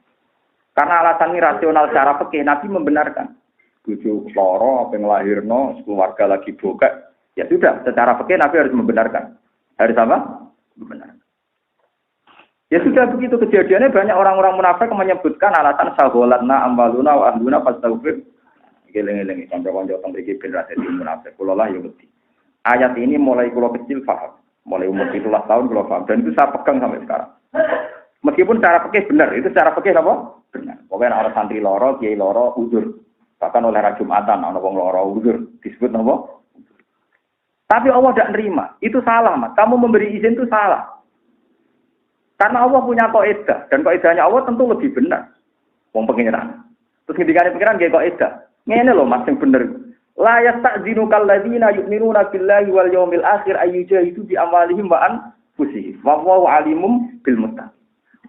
Karena alasan ini rasional secara fikih, Nabi membenarkan. Bojo lara, apa nglahirno, keluarga lagi bokek. Ya sudah, secara fikih Nabi harus membenarkan. Harus apa? Membenarkan. Ya sudah begitu kejadiannya banyak orang-orang munafik menyebutkan alasan saholatna ambaluna wa ahluna fastaghfir. Geleng-geleng kanca-kanca teng mriki ben ra dadi munafik. Kula lah ya wedi. Ayat ini mulai kula kecil paham. Mulai umur 17 tahun kula paham dan itu saya pegang sampai sekarang. Meskipun secara fikih benar, itu secara fikih apa? Benar. Pokoknya orang santri loro, kiai loro, uzur. Bahkan oleh Jumatan, orang wong loro uzur disebut apa? Tapi Allah tidak nerima. Itu salah, Mas. Kamu memberi izin itu salah. Karena Allah punya kaidah dan kaidahnya Allah tentu lebih benar. Wong pengiran. Terus ketika pengiran kayak kaidah. Ngene lho Mas yang bener. La yasta'zinu kalladzina yu'minuna billahi wal yawmil akhir ayyujahidu bi amwalihim wa anfusihim. Wallahu alimum bil muttaqin.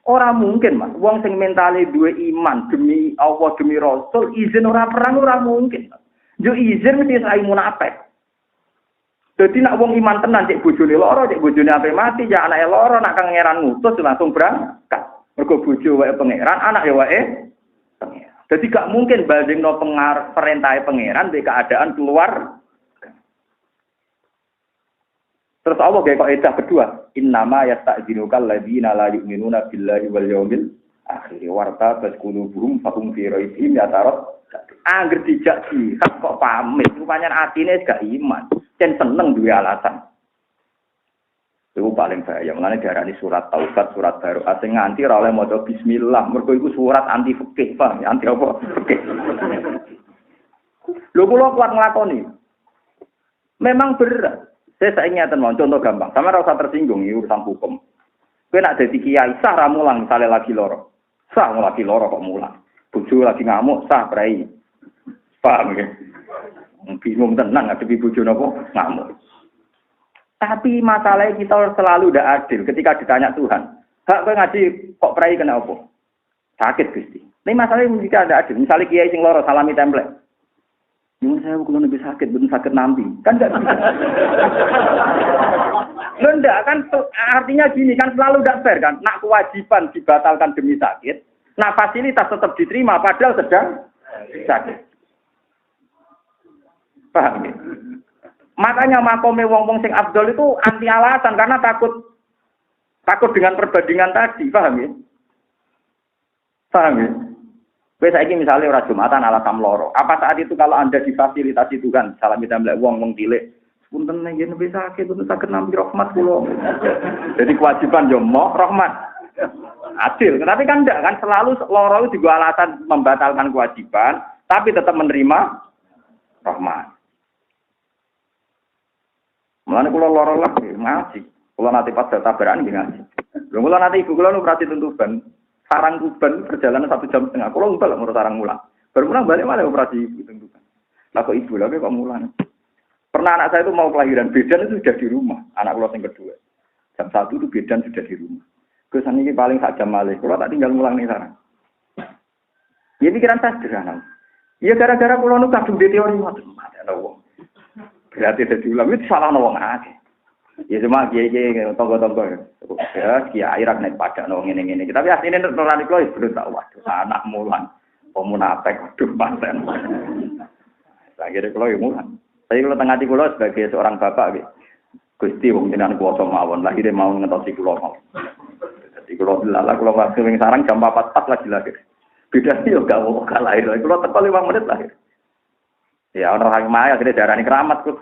Ora mungkin Mas, wong sing mentale duwe iman demi Allah demi Rasul izin ora perang ora mungkin. Yo izin mesti sai munafik. Jadi nak wong iman tenan cek bojone lara, cek bojone ape mati, ya anake lara nak pangeran ngutus langsung berangkat. Mergo bojo wae pangeran, anak ya wae pangeran. Jadi gak mungkin bandingno perintahe pangeran di keadaan keluar. Terus Allah kayak kaidah kedua, innama yasta'dzinukal ladzina la yu'minuna billahi wal yawmil akhir warta tasqulubuhum fahum fi raibihim yatarad. Angger dijak jihad kok pamit, rupanya atine gak iman, dan seneng duwe alasan. Itu paling bahaya, mulane diarani surat taubat, surat baru. Asing nganti ora oleh maca bismillah, mergo iku surat anti fikih, paham? Anti apa? Fikih. Lho kula kuat nglakoni. Memang berat. Saya ingin contoh gampang, sama ora usah tersinggung iki urusan hukum. Kowe nak dadi kiai sah ra mulang misale lagi loro. Sah lagi loro kok mulang. Bojo lagi ngamuk sah prei. Paham ya? Bingung tenang ngadepi bojo napa ngamuk. Tapi masalahnya kita selalu tidak adil ketika ditanya Tuhan. Hak kowe ngaji kok prei kena apa? Sakit Gusti. Ini masalahnya jika ada adil. Misalnya kiai sing loro salami template. Nyuwun saya kalau lebih sakit, belum sakit nanti. Kan enggak bisa. Enggak kan artinya gini kan selalu tidak fair kan. Nak kewajiban dibatalkan demi sakit. Nah fasilitas tetap diterima padahal sedang sakit. Paham ya? Makanya makome wong-wong sing afdol itu anti alasan karena takut dengan perbandingan tadi, paham ya? Paham ya? Kowe saiki misale ora Jumatan alasan loro. Apa saat itu kalau Anda difasilitasi Tuhan, salam mitamlek wong cilik, punten yen wis sakit, punten saged nampi rahmat kula. Jadi kewajiban yo moh rahmat. Adil, tapi kan enggak kan selalu loro itu juga alasan membatalkan kewajiban, tapi tetap menerima rahmat. Mulane kula loro lah ngaji. Kula nate pas tabaran nggih ngaji. Lha kula nate ibu kula nu perhati tuntuban. Sarang Tuban perjalanan 1 jam setengah. Kula ngumpul ngurus sarang mulang. Baru mulang balik malah operasi ibu tuntuban. Lah kok ibu lagi kok mulang. Pernah anak saya itu mau kelahiran, bedan itu sudah di rumah. Anak kula yang kedua. Jam 1 itu bedan sudah di rumah. Kesan ini paling sak jam malih. Kula tak tinggal mulang nih sarang. Ya pikiran saya sederhana. Ya gara-gara kula nu kadung di teori ngoten. Ada wong. Berarti dadi ulama itu salah wong akeh. Ya cuma kiai tonggo-tonggo ya kiai ra nek padha nang ngene-ngene. Tapi asline nurani kula ibu tak waduh anak mulan. Pemunapek waduh paten. Akhire kula yo mulan. Saya kula tengah ati kula sebagai seorang bapak nggih. Gusti wong jenengan kuwasa mawon lahir mau ngentosi kula mau. Dadi kula lala kula waktu ning sarang jam 4 lagi lahir. Beda yo gak mau lahir. Kula teko 5 menit lahir. Ya orang Maya akhirnya darani keramat kok.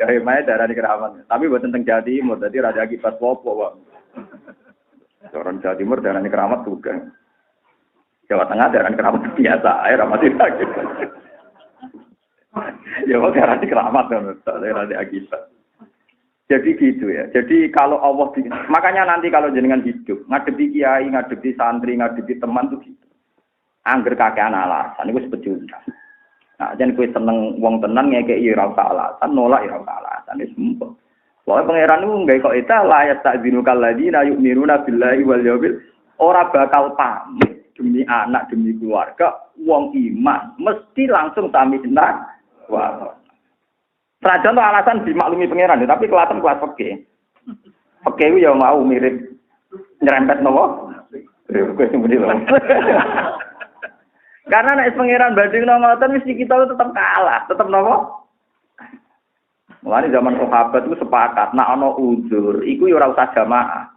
Ya Maya darani keramat. Tapi buat tentang Jawa Timur, jadi raja akibat popo, Pak. Orang Jawa Timur darani keramat juga. Jawa Tengah darani keramat biasa, air ramat sakit. Ya kok darani keramat kan, darani akibat. Jadi gitu ya. Jadi kalau Allah, makanya nanti kalau jenengan hidup, ngadepi kiai, ngadepi santri, ngadepi teman tuh gitu. Angger kakean alasan iku sepecundang. Nah, jan kowe seneng wong tenan ngekeki ora usah alasan, nolak ora usah alasan wis mumpung. Pokoke pangeran niku nggawe kok eta layat takdinukal ladina yu'minuna billahi wal yawmil ora bakal pamit demi anak demi keluarga wong iman mesti langsung sami senang. Wah. Rajan tuh alasan dimaklumi pangeran tapi kelihatan kelas peke. Peke ku ya mau mirip nyerempet nopo? Kowe sing muni lho. Karena nek pangeran banding ngoten mesti kita tetap kalah, tetap nopo? Mulane zaman sahabat itu sepakat nek ana uzur, iku ya ora usah jamaah.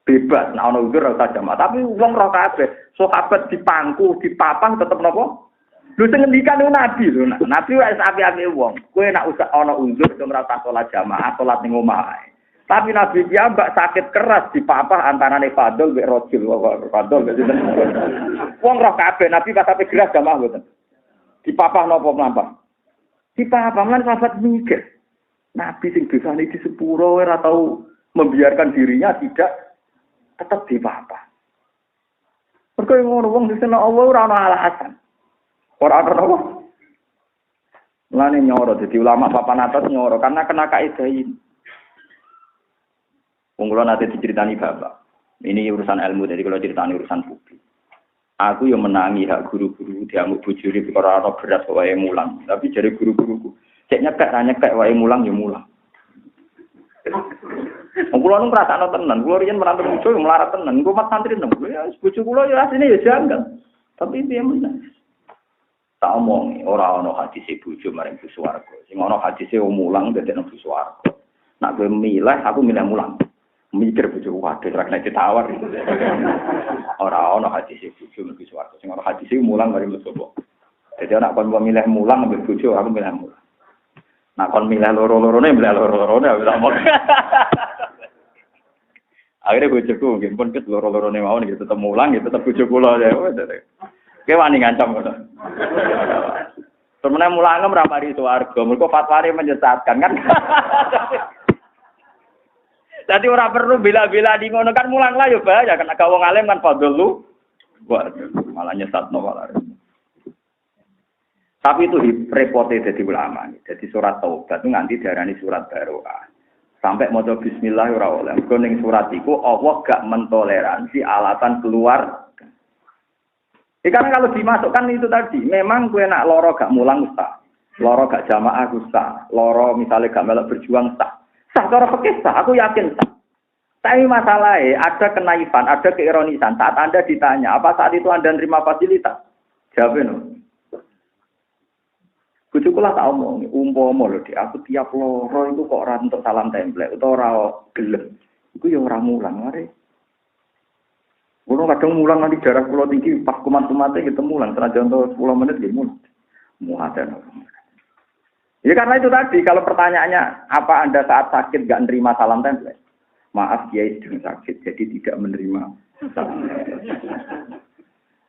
Bebas nek ana uzur ora usah jamaah, tapi wong roh kabeh, sahabat dipangku, dipapang tetap nopo? Lho sing ngendikan niku nabi lho, nabi wis api-api wong. Kowe nek usah ana uzur ora usah salat jamaah, salat ning omah. Tapi Nabi piyambak sakit keras dipapah antarane Fadl mek Rajul Fadl mboten. Wong roh kabeh Nabi pas sampe geras jamaah mboten. Dipapah napa mlampah? Dipapah lan sahabat mikir. Nabi sing dosane di sepuro ora tau membiarkan dirinya tidak tetap dipapah. Mergo ngono wong disana Allah ora ana alasan. Ora ana napa? Mulane nyoro dadi ulama papan atas nyoro karena kena kaidah ini. Kula nanti diceritani bapak. Ini urusan ilmu, jadi kalau ceritani urusan publik. Aku yang menangi hak guru-guru diamuk bujuri perkara ana beras wae mulang. Tapi dari guru-guruku, Cek nyekek wae mulang ya mulang. Kulo nu ngrasakno tenan, kulo riyen merantau bojo yo melarat tenan. Engko mat santri nang ya bojo kulo yo asline ya janggal. Tapi piye meneh. Tak omongi ora ana hadis bojo maring bu swarga. Sing ana hadis mulang dadi nang bu swarga. Nak kowe milih aku milih mulang. Mikir bojo waduh ora kena ditawar. Ora ana hadis bojo maring bu swarga. Sing ana hadis mulang maring sapa. Jadi nak kon milih mulang ambek bojo aku milih mulang. Nak kon milih loro-lorone milih loro-lorone aku tak mau. Akhirnya bojoku mungkin pun ket loro-lorone mau nih tetep mulang gitu tetep bojo kula ya. Ki wani ngancam ngono. Sebenarnya mulange ora mari swarga, mergo fatwane menyesatkan kan. Jadi ora perlu bila-bila di ngono kan mulang lah yo bahaya kan agak wong alim kan fadl lu. Malah nyesatno malah. Tapi itu repote dadi ulama. Jadi surat taubat itu nganti diarani surat baroah. Sampai maca bismillah ora oleh. Mergo ning surat iku Allah gak mentoleransi alasan keluar. Karena kalau dimasukkan itu tadi, memang gue nak loro gak mulang ustaz. Loro gak jamaah ustaz. Loro misalnya gak melok berjuang ustaz. Sah cara fikih sah, aku yakin sah. Tapi masalahnya ada kenaifan, ada keironisan. Saat Anda ditanya, apa saat itu Anda nerima fasilitas? Jawabnya no. Kucukulah tak omong, umpama lho Dik, aku tiap loro itu kok ora entuk salam template utawa ora gelem. Iku ya ora mulang are. Kulo kadang mulang nanti darah kulo tinggi pas kumat-kumate gitu mulang, senajan 10 menit nggih mulang. Muhadan. Ya karena itu tadi, kalau pertanyaannya apa Anda saat sakit enggak nerima salam template? Maaf Kiai sedang sakit, jadi tidak menerima salam template.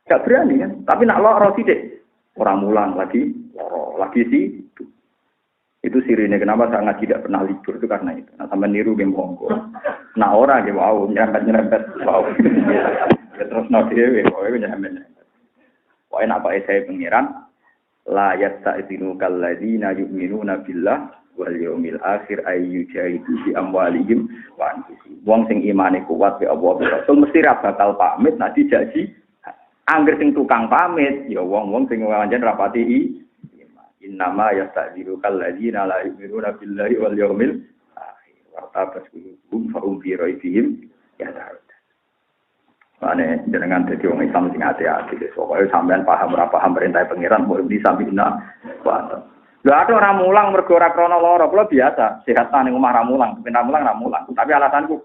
Enggak berani kan? Tapi nak loro sithik. Orang mulang lagi, loro lagi sih. Itu sirine kenapa sangat tidak pernah libur itu karena itu. Nah sampai niru game Hongko. Nah orang game wow nyerempet wow. Ya terus no dewe, pokoknya nyerempet. Pokoknya apa saya pengiran la yasta'dinu kalladzina yu'minuna billah wal yaumil akhir ayyujahidu bi amwalihim wa anfusihim. Wong sing imane kuat be Allah Rasul mesti ra bakal pamit nek dijanji. Angger sing tukang pamit, ya wong-wong sing pancen rapati innama yasta'dziru kalladzina la yu'minuna billahi wal yaumil akhir. Wa tabasum fa hum fi raibihim ya'lamun. Mane jenengan dadi wong Islam sing ati-ati, pokoke sampean paham ora paham perintah pangeran kok bisa bina kuat. Lha ada orang mulang mergo ora krana lara, kula biasa sehat ning omah ra mulang, ben ra mulang. Tapi alasanku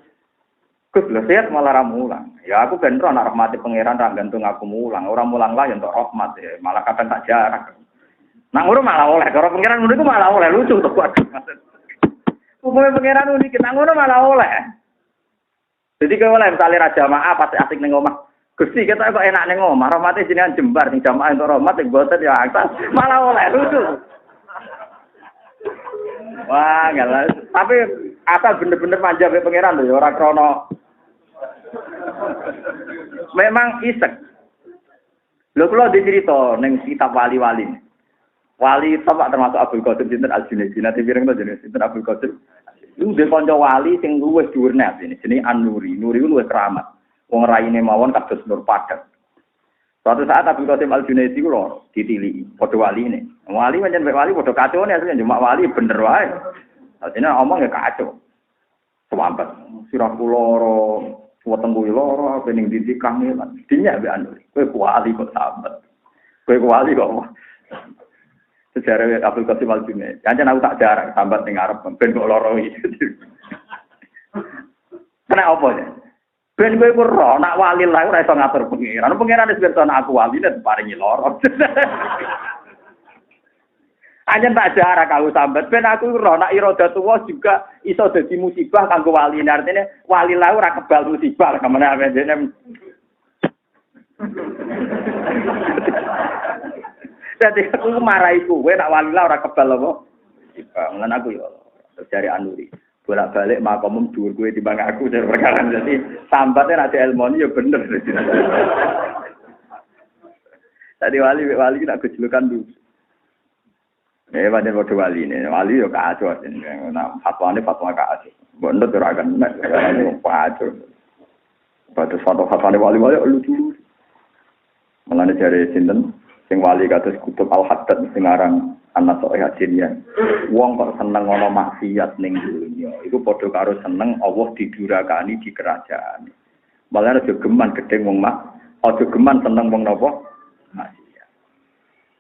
Gus lho sehat malah ra mulang. Ya aku ben ro anak rahmati pangeran ra gantung aku mulang. Ora mulang lah ya untuk rahmat ya. Malah kadang tak jarak. Nang ngono malah oleh. Cara pangeran ngono iku malah oleh lucu to waduh. Umumnya pangeran unik nang ngono malah oleh. Jadi kalau oleh misalnya raja jamaah pas asik ning omah. Gusti kita kok enak ning omah. Rahmate jenengan jembar ning jamaah untuk rahmat ning boten ya akal. Malah oleh lucu. Wah, galas. Tapi asal bener-bener manja be pangeran lho ya ora krana memang isek. Lho kula dicerita ning kitab wali-wali. Wali top termasuk Abdul Qadir Sinten Al-Junaidi. Nanti pireng to jenenge Sinten Abdul Qadir. Iku dhe kanca wali sing luwih dhuwur nek jenenge An-Nuri. Nuri ku luwih keramat. Wong raine mawon kados nur padat. Suatu saat Abdul Qadir Al-Junaidi ku lho ditiliki padha waline. Wali pancen wali padha kacone asline cuma wali bener wae. Artinya omong ya kacau. Sewambat sirah loro wetengku loro bening didik kangelan. Dinyak mbek anu. Kowe kuali kok sambat. Kowe kuali kok. Sejarah Abdul Qasim Al-Junaidi. Jangan aku tak jarang sambat ning arep ben kok loro iki. Kena apa ya? Ben kowe ku ro nak wali lah ora iso ngatur pengiran. Pengiran wis pirsa aku wali nek paringi loro. Anjen tak jarak aku sambat ben aku ro nak iradatullah juga iso dadi musibah kanggo wali. Artine wali lah ora kebal musibah kemene dene. Dadi aku marahi kowe nak wali lah ora kebal apa. Musibah. Lan aku yo terjari Anuri. Bolak-balik makomum dhuwur kowe timbang aku jar perkara. Dadi sambate nek ilmoni yo bener. Tadi wali nak kejulukan dulu. Wajan bodoh wali ini, wali yo kacau ini. Nah, fatwa kacau. Bondo terakan nek kacau. Batas fatwa wali lucu. Mulane jare sinten sing wali kados Kutub Al-Haddad sing aran anak sok hajinnya. Wong kok seneng ana maksiat ning dunya, iku padha karo seneng Allah didurakani di kerajaan. Malah aja geman gedeng wong aja geman seneng wong napa maksiat.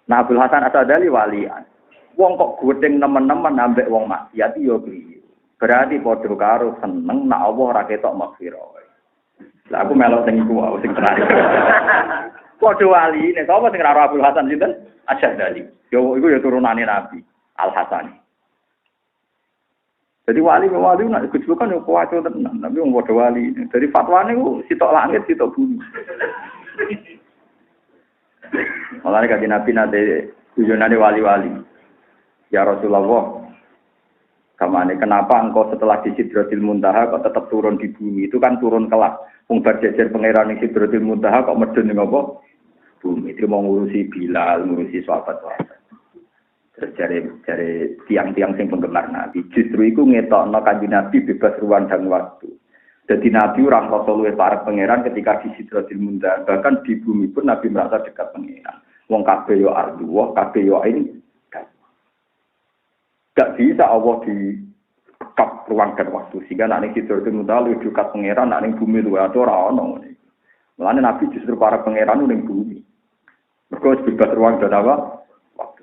Nah Abdul Hasan Asadali walian. Wong kok gedeng nemen-nemen ambek wong maksiat ya piye? Berarti padha karo seneng nek Allah ora ketok maghfirah. Lah aku melok sing iku wae sing tenan. Padha wali nek sapa sing ora Abdul Hasan sinten? Asadali. Yo iku ya turunane Nabi Al Hasani. Jadi wali nak gejolokan yo kuwaco tenan, tapi wong padha wali. Dari fatwane ku sitok langit sitok bumi. Malah nek Nabi nate tujuanane wali-wali. Ya Rasulullah, kamane kenapa engkau setelah di Sidratil Muntaha kok tetap turun di bumi? Itu kan turun kelas. Wong berjejer pangeran ning Sidratil Muntaha kok medun ning apa? Bumi. Itu mau ngurusi Bilal, ngurusi sahabat-sahabat. Terus cari tiang-tiang sing penggemar Nabi. Justru itu ngetokno Kanjeng Nabi bebas ruang dan waktu. Jadi Nabi orang rasa luwih parek pangeran ketika di Sidratil Muntaha. Bahkan di bumi pun Nabi merasa dekat pangeran. Wong kabeh yo ardu, wong kabeh yo ini. Gak bisa Allah di kap ruang dan waktu sehingga nak ning Sidratil Muntaha luwih dekat pangeran, nak ning bumi luwih ora ono ngene. Mulane Nabi justru para pangeran ning bumi. Mergo bebas ruang dan apa?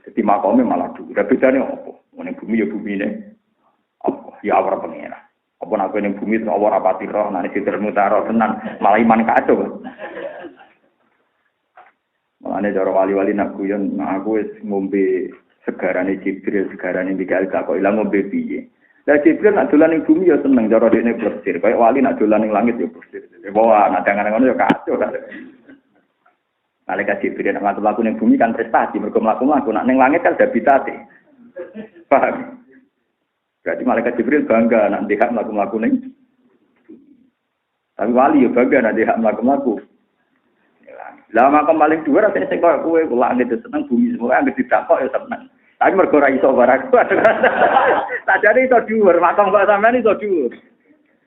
Jadi makome malah dulu. Lah bedane apa? Ning bumi ya bumine apa? Ya ora pangeran. Apa nek ning bumi terus ora rapati roh, nek Sidratil Muntaha tenan malah iman kacau. Mulane cara wali-wali nak guyon, aku wis ngombe segarane Jibril, segarane Mikail kok ilang ngombe piye. Lah Jibril nak dolan ning bumi ya seneng cara dene bersir. Kayak wali nak dolan ning langit ya bersir. Wah, nak jangan ngono ya kacau. Malaikat Jibril nak mlaku ning bumi kan prestasi, mergo mlaku-mlaku nak ning langit kan habitate. Paham? Berarti malaikat Jibril bangga nak ndek mlaku-mlaku ning. Tapi wali ya bangga nak ndek mlaku-mlaku. Lah makam paling dhuwur rasane sing koyo kowe langit seneng bumi semua anggere didakok ya seneng. Tapi mergo ora iso barang. Sajane iso dhuwur, makam kok sampean iso dhuwur.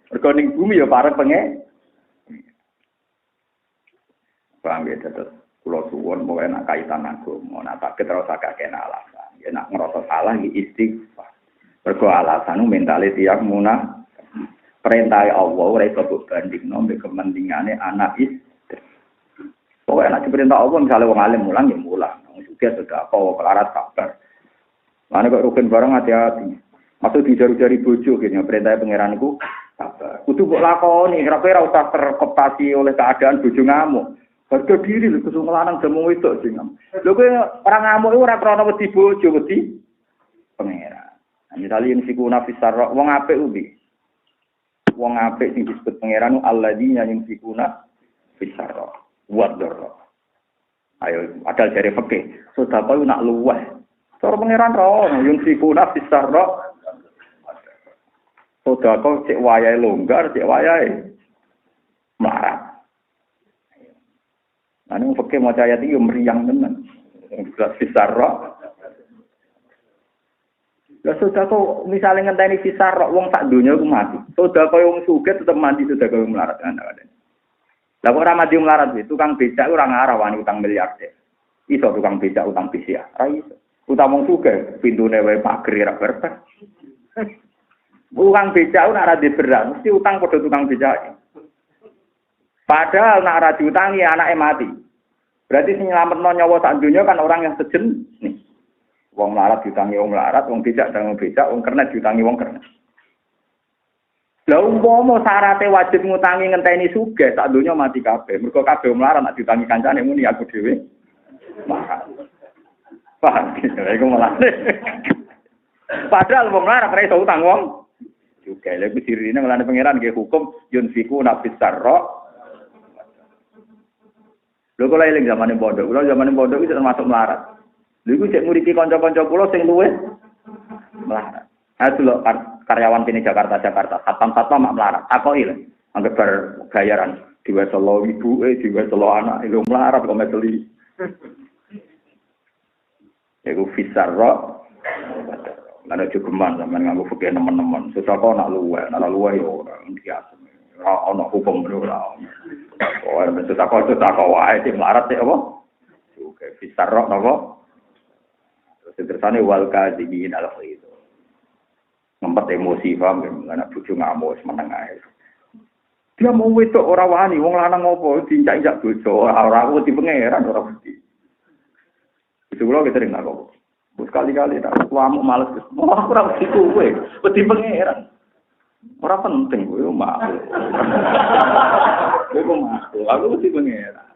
Mergo ning bumi ya parek penge. Paham ya terus kula suwun pokoke nek kaitan agama, nek tak terus agak kena alasan. Ya nek ngrasa salah iki istighfar. Mergo alasan mentale tiyang munah. Perintah Allah ora iso bandingno mbek kepentingane anak istri. Pokoknya nak diperintah Allah, misalnya wong alim mulang, ya mulang. Wong juga sudah apa, kelarat kabar. Mana kok rukun barang hati-hati. Maksud dijari-jari bojo, gitu. Perintah pangeran itu kabar. Kudu kok lakoni, kira-kira usah terkoptasi oleh keadaan bojo ngamuk. Harga diri, kusung ngelanang jamu itu. Lho orang ngamuk itu orang krono wedi bojo, wedi pangeran. Nah, misalnya yang siku nafis sarok, wong apik ubi. Wong apik yang disebut pangeran itu alladzina yang siku nafis sarok. Buat dorong. Ayo, ada dari fikih. Sudah kau nak luweh. Cara pangeran roh, yung sikuna fisarro. Sudah kau cek wayai longgar, cek wayai melarat. Nah, ini fikih mau ayat itu meriang tenan. Jelas fisarro. Lah sudah kau misalnya ngenteni fisarro, wong tak dunia aku mati. Sudah kau yang suget tetap mati, sudah kau melarat kan ada. Lah kok ora mati melarat itu tukang becak ora ngarah wani utang miliarder. Iso tukang becak utang PCA. Ra iso. Utang wong sugih pintune wae pager ra berber. Tukang becak ora ra diberat, mesti utang padha tukang becak. Padahal nek ora diutangi anake mati. Berarti sing nyelametno nyawa sak donya kan orang yang sejen nih. Wong melarat diutangi wong melarat, wong becak dan wong becak, wong kernet diutangi wong kernet. Lah umpama syaraté wajib ngutangi ngenteni sugih sak donya mati kabeh. Mergo kabeh melarat nek diutangi kancane muni aku dhewe. Mahal. Paham iku malah. Padahal wong melarat ora iso utang wong juga. Lha iku dirine ngelane pangeran nggih hukum yunfiku nafis sarra. Lho kula eling zamane pondok. Kula zamane pondok iki termasuk melarat. Lha iku cek nguripi kanca-kanca kula sing luwih melarat. Aku lho karyawan kene Jakarta, satpam mak melarat. Takoki lho, anggap bayaran diweselo ibuke, diweselo anak, lho melarat kok meteli. Iku fisarra. Ana cukuman sampean nganggo fikih nemen-nemen. Sesaka nak luwe yo ora biasa. Ora ana hukum ora. Oh, ana sesaka wae sing melarat sik apa? Oke, fisarra napa? Tersane wal kadhimin al itu. Ngempet emosi paham kan, anak bojo ngamuk meneng ae. Dia mau wedok ora wani, wong lanang opo diinjak-injak bojo, ora wedi pangeran ora wedi. Itu kula sering ngakok. Sekali-kali tak amuk males. Wah, aku ora wedi kowe, wedi pangeran. Ora penting kowe mau. Kowe mau, aku wedi pangeran.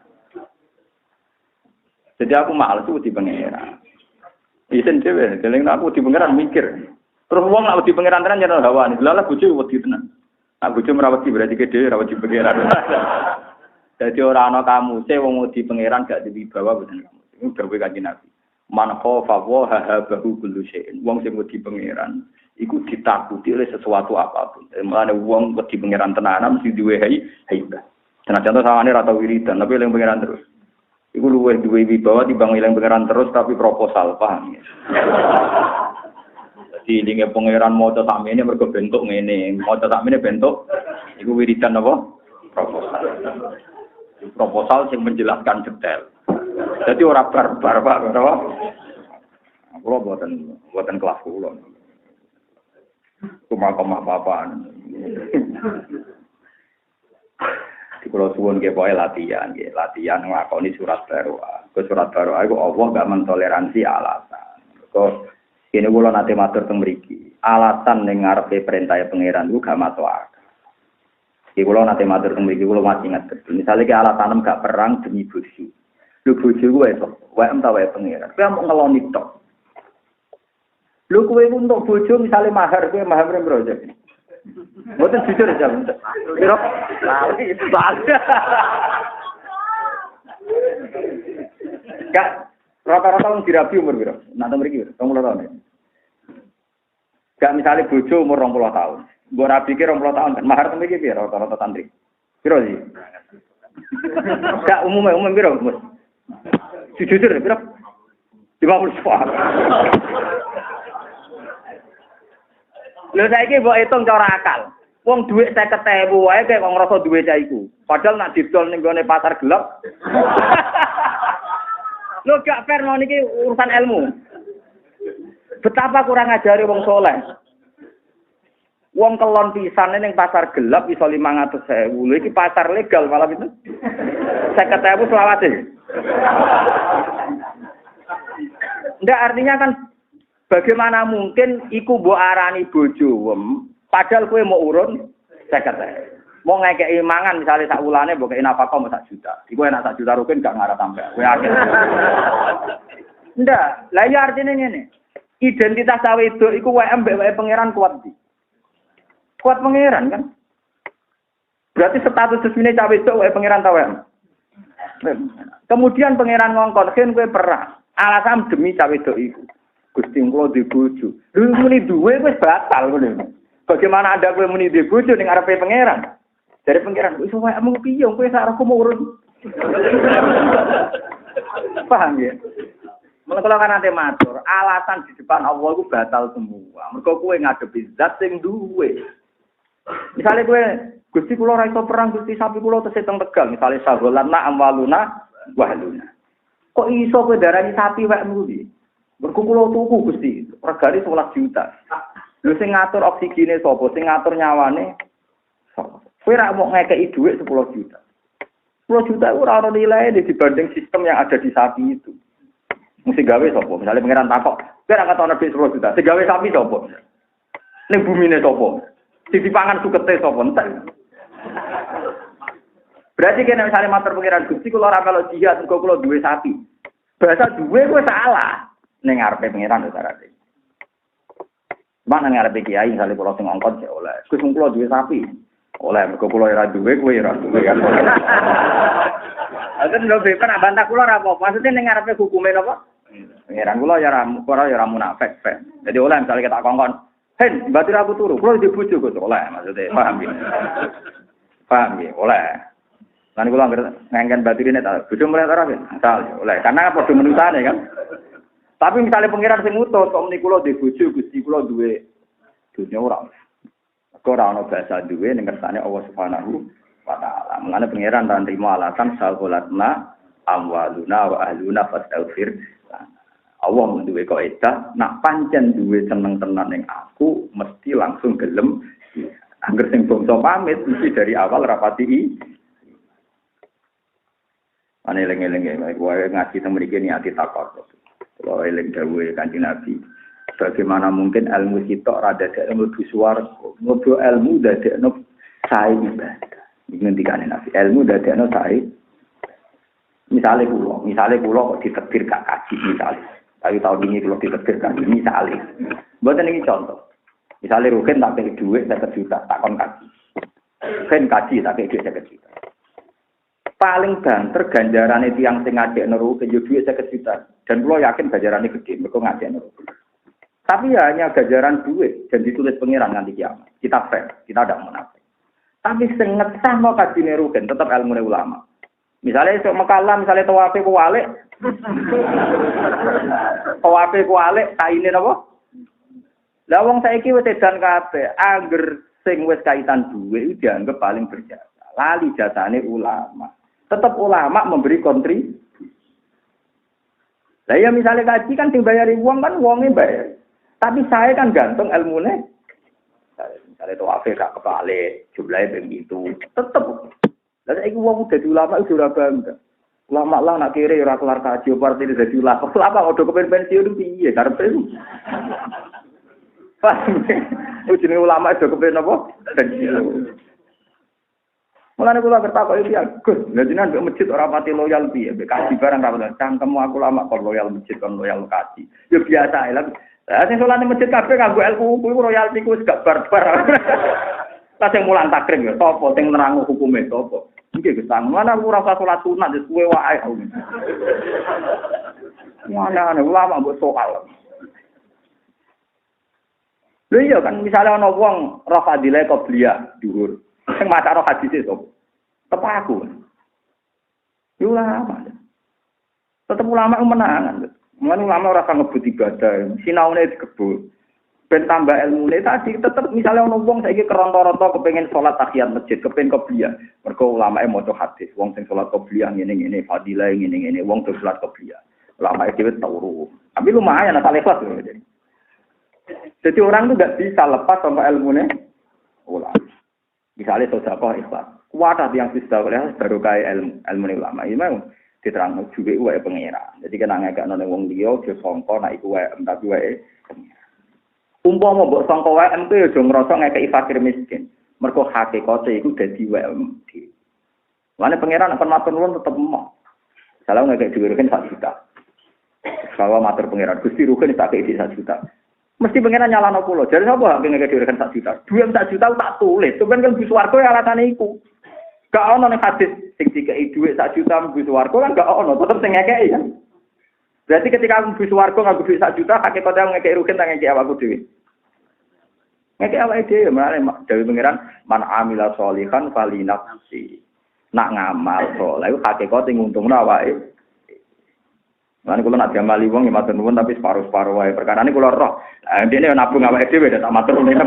Jadi aku males wedi pangeran. Isen dhewe, deleng aku wedi pangeran mikir. Terus wong lak wedi pangeran tenan nyeneng hawa. Lha bojo wedi tenan. Nak bojo merawati berarti gede ora wedi pangeran. Dadi ora ana kamu, wong wedi pangeran gak diwibawa boten kamu. Iku dawuh Kanjeng Nabi. Man khafa wa habahu kullu syai'in. Wong sing wedi pangeran iku ditakuti oleh sesuatu apapun. Mulane wong wedi pangeran tenanan mesti duwe haibah. Senajan to sawane ra tau wiridan, tapi eling pangeran terus. Iku luwih duwe wibawa timbang eling pangeran terus tapi proposal, paham ya? Jadi linge pangeran maca sakmene mergo bentuk ngene, maca sakmene bentuk iku wiridan apa? Proposal. Proposal sing menjelaskan detail. Jadi ora barbar, Pak, ora. Kulo boten kelas kulo. Cuma apa-apaan. Di kulo suwun nggih pokoke latihan nglakoni surat Baroah. Ke surat Baroah iku Allah gak mentoleransi alasan. Kok kene kula nate matur teng mriki. Alasan ning ngarepe perintah pangeran iku gak masuk akal. Iki kula nate matur teng mriki kula masih ingat betul. Misale ki alasan gak perang demi bojo. Lho bojo kuwi to, wae entah wae pangeran. Kuwi mau ngeloni tok. Lho kuwi untuk bojo misale mahar kuwi mahar piro aja. Mboten jujur aja. Piro? Lali itu saja. Kak, rata-rata wong dirabi umur piro? Nak teng mriki 20 tahun. Gak misale bojo umur 20 tahun. Mbok rabi ki 20 tahun kan mahar teng mriki piro rata-rata tantri? Piro sih? Gak umum piro, Mas? Jujur piro? 50 soal. Lho saiki mbok hitung cara akal. Wong dhuwit 50.000 wae kok ngrasa duwe cah iku. Padahal nak didol ning gone pasar gelap. Lho gak fair mau niki urusan ilmu. Betapa kurang ajare wong soleh. Wong kelon pisan ning pasar gelap iso 500.000. Lho iki pasar legal malah itu. 50.000 selawase. Ndak artinya kan bagaimana mungkin iku mbok arani bojo padahal kowe mau urun 50.000. Mau ngekeki mangan misalnya sak wulane mbok kei nafkah mau 1 juta. Iku enak 1 juta rugen gak ngarep tambah. Kowe akeh. Ndak, lah ya artine ngene. Identitas cawe itu iku wae mbek wae pangeran kuat iki. Kuat pangeran kan? Berarti status resmine cawe itu wae pangeran ta wae. Kemudian pangeran ngongkon ken kowe perang. Alasan demi cawe itu iku. Gusti kula di bojo. Lha muni duwe wis batal ngono. Bagaimana Anda kowe muni di bojo ning arepe pangeran? Dari pangeran iso wae mung piye kowe sak aku mau urun. Paham ya? Mulane kula kan ate matur, alasan di depan Allah iku batal semua. Mergo kowe ngadepi zat sing duwe. Misale kowe Gusti kula ora iso perang, Gusti sapi kula tesih teng Tegal, misale sagolanna amwaluna wahluna. Kok iso kowe darani sapi wae muli? Mergo kula tuku Gusti, regane 11 juta. Lho sing ngatur oksigene sapa? Sing ngatur nyawane sapa? Kowe ra mau ngekeki dhuwit 10 juta. 10 juta ora ana nilainya dibanding sistem yang ada di sapi itu. Mesti gawe sapa? Misale pangeran takok, kowe ra ngetokno dhuwit 10 juta. Sing gawe sapi sapa? Ning bumine sapa? Sing dipangan sukete sapa? Entek. Berarti kene misale matur pangeran Gusti kula ora melok jihad mergo kula duwe sapi. Bahasa duwe kowe salah. Ning ngarepe pangeran darate. Mana ngarepe kiai misale kula sing ngongkon ya oleh. Gus kula duwe sapi. Oleh mergo kula ora duwe kowe ora duwe kan. Aja lho bepen bantah kula ora apa. Maksudnya ning ngarepe hukume napa? Pangeran kula ya ora munafik. Jadi oleh misale kita kongkon, "Hen, batir aku turu. Kula di bojo Gus." Oleh maksudnya paham ya. Paham ya, oleh. Lan kula ngengken batirine ta. Bojo mulai ora ben. Asal oleh. Karena padha menusane kan. Tapi misalnya pangeran sing ngutus kok meni kula di bojo Gusti kula duwe dunya ora. Kok ora ana bahasa duwe ning kersane Allah Subhanahu wa taala. Mulane pangeran ta nrimo alasan sagolatna amwaluna wa ahluna fastaghfir. Allah menduwe kaidah, nak pancen duwe seneng tenan ning aku mesti langsung gelem. Angger sing bangsa pamit mesti dari awal rapati ane eling-eling wae ngaji teng mriki niati takon. Kalau eling dawuhe Kanjeng Nabi, bagaimana mungkin ilmu kita rada ilmu suwarga, ngobrol ilmu dadekno sae ibadah. Iki ngendikane Nabi, ilmu dadekno sae. Misale kula kok ditekdir gak kaji misale. Tapi tahun ini kalau ditekdir kaji misale. Mboten iki contoh. Misale Rukin tak kei dhuwit 50 juta, takon kaji. Rukin kaji tak kei dhuwit 50 juta. Paling banter ganjarane tiyang sing ngadekno Rukin yo dhuwit 50 juta. Dan kula yakin ganjarane gede mergo ngadekno Rukin. Tapi ya hanya ganjaran duit dan ditulis pengiran nanti kiamat. Kita fair, kita tidak munafik. Tapi sing ngesahno kajine Rukin tetap ilmune ulama. Misalnya esok mekalah, misalnya tawafe kuwalik. Tawafe kuwalik kaine napa? Lah wong saiki wis edan kabeh, angger sing wis kaitan duwe iki dianggap paling berjasa. Lali jasane ulama. Tetap ulama memberi kontribusi. Lah ya misalnya kaji kan sing bayari wong kan wonge bayar. Tapi saya kan gantung ilmune. Misalnya tawafe gak kebalik, jumlahnya begitu. Tetep. Lah saiki wong dadi ulama iku ora bangga. Ulama lah nak kire ora kelar kaji partai dadi ulama. Ulama udah kepen pensiun piye karepe. Ujine ulama udah kepen apa? Pensiun. Mulane kula bertakok iki Gus, lha jenengan mbek masjid ora pati loyal piye? Mbek kaji barang ra bener. Cangkemmu aku lama kok loyal masjid kon loyal kaji. Ya biasa ae lah. Lah sing salane masjid kabeh kanggo ilmu kuwi royalti ku wis gak barbar. Lah sing mulang takrim ya sapa sing nerangno hukume sapa? Nggih Gus, mana aku ora usah salat sunat wis kuwe wae. Mana ulama mbok soal. Lha iya kan misalnya ana wong roh fadilah qobliyah dhuwur. Sing maca roh hadis sapa? Tepak aku. Ulama. Tetep ulama menangan. Mulane ulama ora sang ngebut ibadah, sinaune dikebut. Ben tambah ilmune tadi tetep misalnya ana wong saiki keronto-ronto kepengin salat tahiyat masjid, kepengin qobliyah. Mergo ulamae maca hadis, wong sing salat qobliyah ngene-ngene, fadilah ngene-ngene, wong sing salat qobliyah. Ulamae dhewe turu. Tapi lumayan asal ikhlas lho. Jadi orang itu enggak bisa lepas sama ilmune ulama. Misalnya sedekah ikhlas. Kuat yang sudah oleh baru kaya ilmu ulama. Ini memang diterang juga wae pengira. Jadi kena ngekak nang wong liya aja sangka nek iku wae tapi wae pengira. Umpama mbok sangka wae ku aja ngrasa ngekeki fakir miskin. Mergo hakikate iku dadi wae. Mane pengira nek matur nuwun tetep emoh. Salah ngekek dhuwur kan 1 juta. Kalau matur pengira Gusti rugen tak kei 1 juta. Mesti pengen nyalano kula. Jare sapa hak ngeke dhewe 1 juta. Dhuwit 1 juta tak tulis. Sampeyan kan bis warga ya alasane iku. Gak ono ning hadis sing dikeki dhuwit 1 juta bis warga kan gak ono, tetep sing ngekeki kan. Berarti ketika aku bis warga nganggo dhuwit 1 juta, hakikate ngekeki rugen tak ngekeki awakku dhewe. Ngekeki awake dhewe malah dhewe pengiran man amila sholihan falinafsi. Nak ngamal saleh hakikate nguntungno awake. Lan kula nak diamali wong ya matur nuwun tapi separuh-separuh wae. Perkarane kula roh. Dene nabung awake dhewe tak matur nuwun.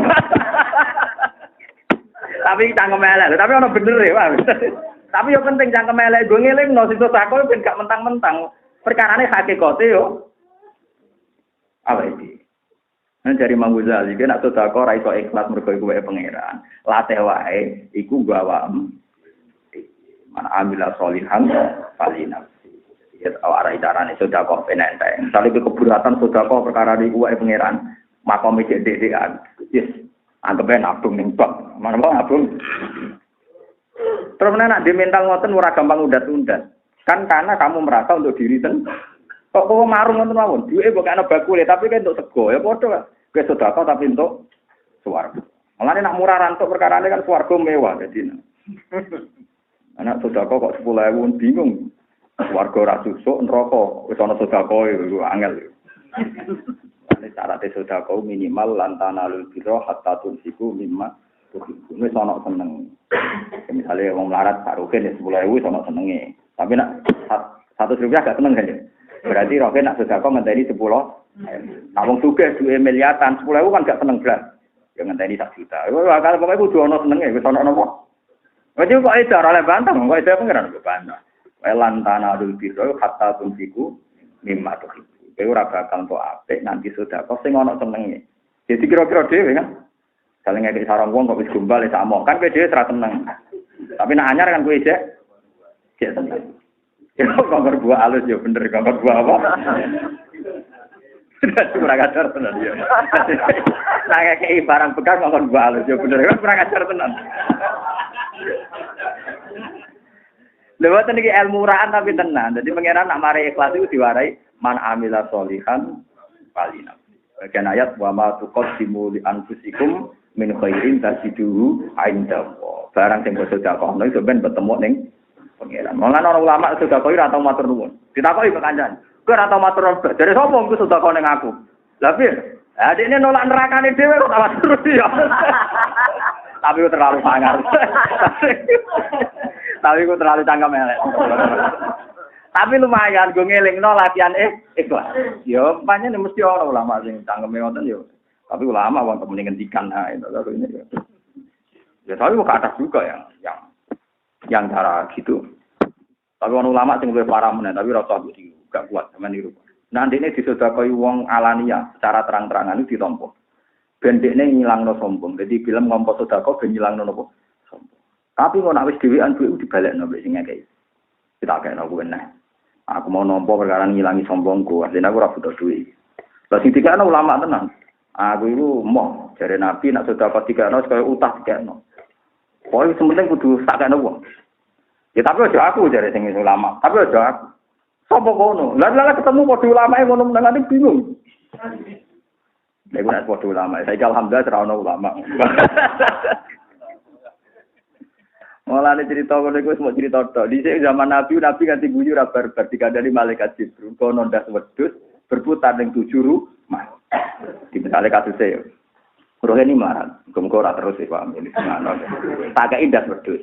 Tapi cangkem elek, tapi ono bener ya, Pak. Tapi yo penting cangkem elek go ngelingno sisa sakol ben gak mentang-mentang. Perkarane hakikate yo apa iki? Nek dari Imam Ghazali ki nek sedekah ora iso ikhlas mergo iku wae pangeran. Latih wae iku gawam. Man amila sholihan falina. Ya arah idarane sedekah penenteng. Misalnya keberatan sedekah perkara niku wae pangeran, makome cek-cekan. Yes, anggape nabung ning bank. Mana mau nabung? Terus nek di mental ngoten ora gampang undat-undat. Kan karena kamu merasa untuk diri sendiri. Kok marung ngoten mawon, duwe kok ana bakule tapi kan untuk sego. Ya padha kowe sedekah tapi untuk swarga. Mulane nak murah rantuk perkarane kan swarga mewah dadi. Anak sedekah kok 10.000 bingung. Warga ora susuk neraka wis ana sedekah iku angel. Nek syarat sedekah minimal lantanalul birra hatta tunsiku mimma tuhibbun wis ana seneng. Misale wong melarat saruke nek 10.000 wis ana senenge. Tapi nek 100 rupiah gak seneng kan ya. Berarti roke nak sedekah ngenteni 10. Nah wong sugih duwe miliatan 10.000 kan gak seneng blas. Ya ngenteni 1 juta. Kalau pokoke kudu ana senenge wis ana napa. Berarti kok edar oleh bantah, kok edar pengen bantah. Welan tanah dul birro hatta tunsiku mimma tuhibu. Kowe ora bakal entuk apik nanti sedekah sing ana senenge. Jadi kira-kira dhewe kan. Saling ngekek sarang wong kok wis gombal wis amok. Kan kowe dhewe ora seneng. Tapi nek anyar kan kowe cek seneng. Ya kok buah halus ya bener kok buah apa? Kurang ajar tenan ya. Nah kayak barang bekas kok buah halus ya bener kan kurang ajar tenan. Lewat niki ilmu murahan tapi tenan. Jadi pangeran nak mari ikhlas itu diwarai man amila sholihan falina. Bagian ayat wa ma tuqaddimu li anfusikum min khairin tajiduhu 'indallah. Barang sing sedekah ono iso ben bertemu ning pangeran. Malah ana ulama sedekah ora tau matur nuwun. Ditakoki kok kancan. Kowe ora tau matur nuwun. Dari sapa engko sedekah ning aku? Lah piye? Adikne nolak nerakane dhewe kok tak matur ya. Tapi kok terlalu sangar. Tapi kok terlalu cangkem elek. Tapi lumayan gue ngelingno latihan ikhlas. Yo pancen mesti ana ulama sing cangkeme wonten yo. Tapi ulama wong temen ngendikan itu kalau ini ya. Ya tapi kok ke atas juga yang cara gitu. Tapi orang ulama sing luwih parah meneh tapi rasa iki gak kuat sampean niru. Nah ndekne disedekahi wong alania secara terang-terangan itu ditampa. Ben dekne ngilangno sombong. Jadi film ngompo sedekah ben ngilangno napa? Sombong. Tapi kok nek wis dhewean duwe dibalekno mbek sing ngekeki. Kita kena kuwi nah. Aku mau nampa perkara ngilangi sombongku, artinya aku ora butuh duit. Lah sing dikene ulama tenan. Aku iku moh jare Nabi nek sedekah dikene kaya utah dikene. Pokoke sementing kudu sak kene wong. Ya tapi aja aku jare sing ulama, tapi aja aku. Sopo kono? Lah ketemu padha ulama ngono menengane bingung. Nek ora padha ulama, saiki alhamdulillah ora ono ulama. Mulane cerita ngono iku semua cerita tok. Dhisik zaman Nabi ganti guyu ra barbar dikandani malaikat Jibril kono ndas wedhus berputar ning 7 rumah. Di misale kasuse. Rohe ni marah, muga ora terus paham ini ngono. Pakai ndas wedhus.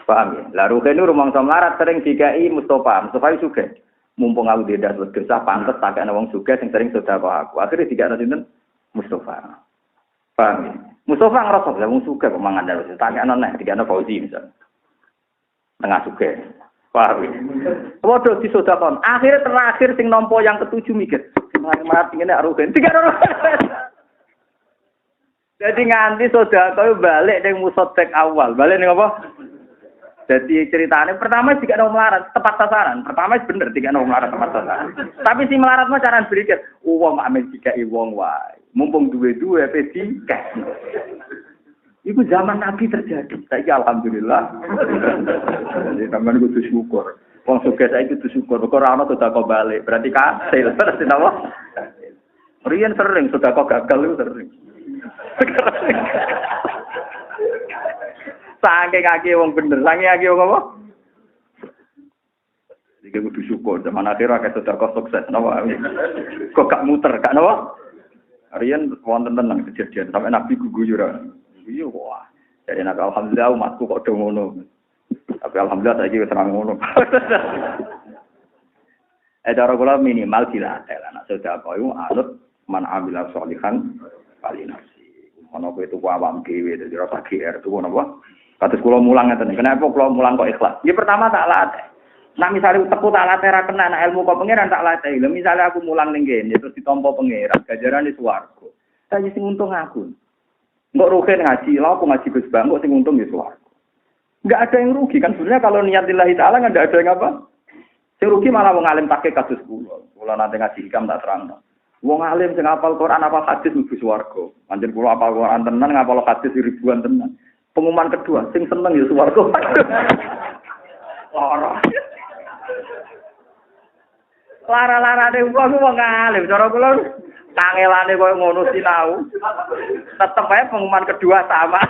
Paham ya? Lah rohe nu rumangsa melarat sering dikai Mustofa sugih. Mumpung aku ndas wedhus pantes takane wong sugih sing sering sedekah aku. Akhire dikane sinten? Mustofa. Paham ya? Mustafa ngerasa lah wong sugih kok mangan terus. Takane nek dikene Fauzi misal. Tengah sugih. Paham ya? Waduh disodakon. Akhirnya terakhir sing nampa yang ketujuh mikir. Mati ngene arugen. Jadi nganti sedekah balik ning musodek awal. Balik ning apa? Jadi ceritanya pertama jika ada melarat tepat sasaran. Pertama bener jika ada melarat tepat sasaran. Tapi si melarat mah cara berpikir, wong amen jika wong wae. Mumpung duwe-duwe pedi cash. Iku zaman Nabi terjadi. Saiki alhamdulillah. Jadi sampean kudu syukur. Wong sugih saiki kudu syukur. Kok ora ana sedekah balik. Berarti kasil. Berarti napa? Riyen sering sedekah gagal itu sering. Saking kaki wong bener, saking kaki wong apa? Iki kudu syukur zaman akhir akeh sedekah sukses napa. Kok gak muter, gak napa? Riyen wonten tenan kejadian sampai Nabi guyu ora. Iya wah. Jadi nek alhamdulillah umatku kok do ngono. Tapi alhamdulillah saiki wis ora ngono. Cara kula minimal dilatih lah. Nek sedekah iku anut man amila sholihan falinasi. Ono kowe tuku awam dhewe dadi rasa GR tuku napa? Kados kula mulang ngeten. Kenapa kula mulang kok ikhlas? Ya pertama tak latih. Nah misalnya teku tak latih ra kena nah ilmu kok pangeran tak latih. Lah misale aku mulang ning kene terus ditampa pangeran, ganjarane swarga. Saya sing untung aku. Mbok rugen ngaji, lha aku ngaji Gus Bang kok sing untung ya swarga. Enggak ada yang rugi kan sebenarnya kalau niat lillahi taala enggak ada yang apa. Sing rugi malah wong alim pakai kasus kula. Kula nanti ngaji hikam tak terangno. Wong alim sing hafal Quran apa hadis mlebu swarga. Pancen kula hafal Quran tenan ngapal hadis ribuan tenan. Pengumuman kedua sing seneng ya swarga. Lara-larane wong alim cara kula kangelane koyo ngono sinau. Tetep ae pengumuman kedua sama.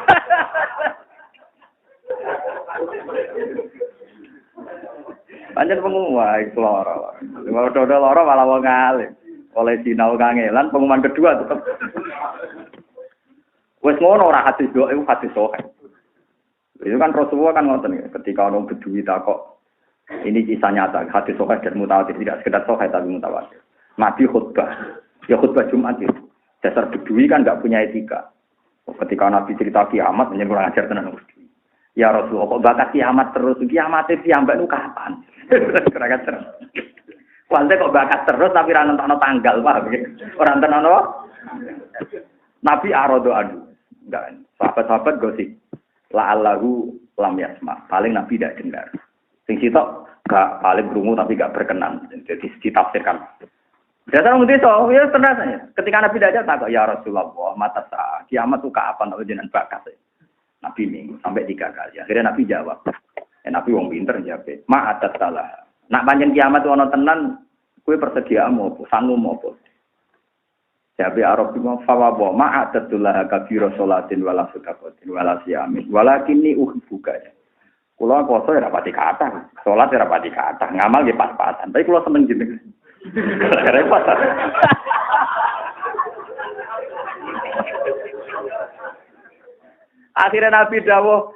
Pancen pengumuman iku lara. Lara lara malah wong alim. Oleh sinau kangelan pengumuman kedua tetep. Wes ngono ora hadis doa iku hadis sahih. Itu kan Rasulullah kan ngoten ketika orang Bedui takok ini kisah nyata hadis sahih dan mutawatir tidak sekedar sahih tapi mutawatir. Nabi khutbah. Ya khutbah Jumat itu. Dasar Bedui kan enggak punya etika. Ketika Nabi cerita kiamat menyen kurang ajar tenan Bedui. Ya Rasulullah kok bakat kiamat terus kiamate piyambak itu kapan? Kurang ajar. Kuante kok bakat terus tapi ora nentokno tanggal, paham ya? Ora nentokno apa? Nabi arodo adu. Enggak. Sahabat-sahabat gosip. La'allahu lam yasma. Paling Nabi tidak dengar. Sing sitok gak paling krungu tapi gak berkenan. Jadi ditafsirkan. Dasar mesti so, ya ternyata. Ketika Nabi tidak ada tak ya Rasulullah, mata sah. Kiamat tuh kapan kalau jenengan bakat. Nabi minggu sampai 3 kali. Akhirnya Nabi jawab. Nabi wong pinter jawab. Ma'atat salah. Nak panjang kiamat ono tenan, kue persediaanmu apa, sanggumu apa. Jabe Arab itu fawawa ma'adatullah kabira sholatin wala sedaqatin wala siyamin. Walakinni uhibbuka. Kula poso ya rapati kata, salat ya rapati kata, ngamal ya pas-pasan. Tapi kula seneng jeneng. Repot. Akhirnya Nabi dawuh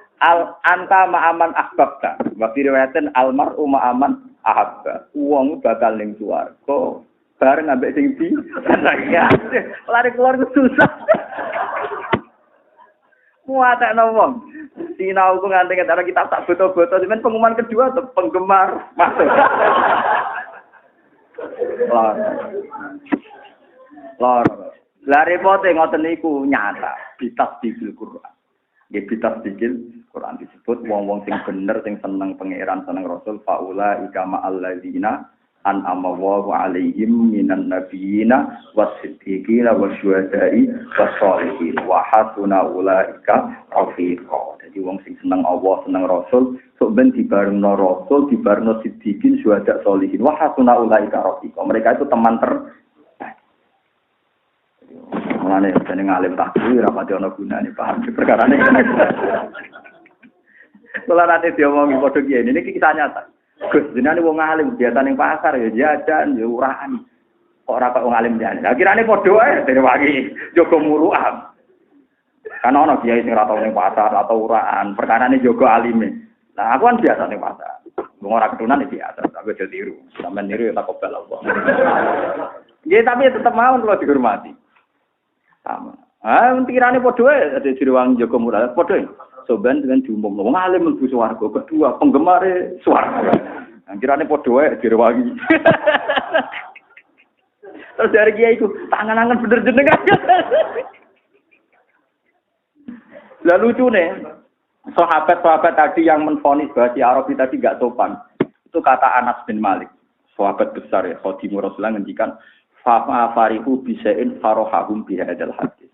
anta ma'aman ahbabta. Wa fi riwayatin almar'u ma'aman ahabba. Wong bakal ning swarga bareng ambek sing di lari keluar susah. Muatakno wong. Sinau ku nganti antara kita tak foto-foto cuman pengumuman kedua tuh penggemar masuk. Lor. Lah repote ngoten niku nyata bitas di Quran. Nggih bitas dikil Quran disebut wong-wong sing bener sing seneng pangeran seneng Rasul faula ikama alladzina an amawwa alaihim minan nabiyina wasiddiqina wasyuhada'i wassalihin wa hasuna ulaika rafiqa. Jadi wong sing seneng Allah seneng Rasul sok ben dibarengno Rasul dibarengno siddiqin syuhada sholihin wa hasuna ulaika rafiqa. Mereka itu teman Mulane jeneng alim takwi ora pati ana gunane paham perkarane. Kula nate diomongi padha kiye niki kisah nyata. Gus jenenge wong alim biasa ning pasar ya jajan ya urahan. Kok ora kok wong alim jane. Lah kirane padha wae dene wangi jaga muruah. Kan ana kiai sing ora tau ning pasar atau urahan, perkarane jaga alime. Nah aku kan biasa ning pasar. Wong ora ketunan iki biasa, tapi aja tiru. Sampeyan niru ya tak kobal Allah. Nggih tapi tetep mawon kula dihormati. Sama. Pikirane padha wae ada Jiriwangi Joko Murah padha. Soban dengan diumumno wong alim mlebu swarga, kedua penggemare swarga. Kirane padha wae Jiriwangi. Terus dari kiai iku tangan-tangan bener jenengan. Lah lucune sahabat-sahabat tadi yang menvonis bahwa si Arabi tadi enggak sopan. Itu kata Anas bin Malik, sahabat besar ya, khadimur Rasulullah ngendikan farihu bisain farohahum bihadal hadis.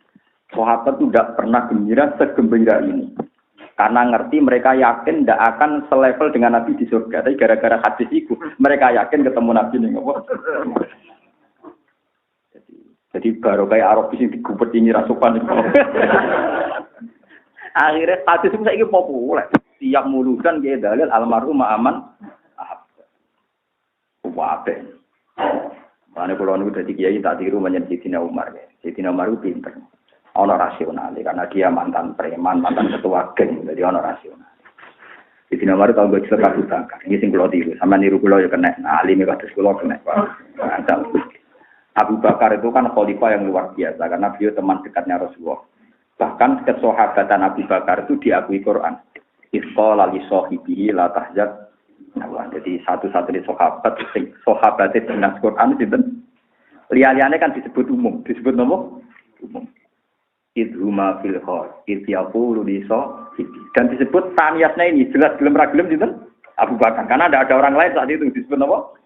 Sahabat itu tidak pernah gembira segembira ini. Karena ngerti mereka yakin tidak akan selevel dengan Nabi di surga. Tapi gara-gara hadis itu, mereka yakin ketemu Nabi ini. Jadi baru kayak Arab ini digubet ini rasukan. Akhirnya hadis itu saya populer. Tiap mulukan dia dalil almarhum aman. Wabe. Mana kalau niku dadi kiai tak tiru menyang Sayyidina Umar. Sayyidina Umar itu pinter. Ono rasional karena dia mantan preman, mantan ketua geng, jadi ono rasional. Sayyidina Umar tahu gak cerita Abu Bakar. Ini sing kula tiru, sama niru kula ya kena. Nah, alime kados kula kena. Abu Bakar itu kan khalifah yang luar biasa karena beliau teman dekatnya Rasulullah. Bahkan kesahabatan Abu Bakar itu diakui Quran. Isqala li sahibihi la tahzan. Nah, jadi satu-satunya sahabat dengan Quran itu liane kan disebut umum, disebut nomor umum. Idhuma fil khor, idyaqulu li sahibi. Dan disebut taniyatnya ini jelas gelem ra gelem sinten? Abu Bakar. Karena ada orang lain saat itu disebut nomor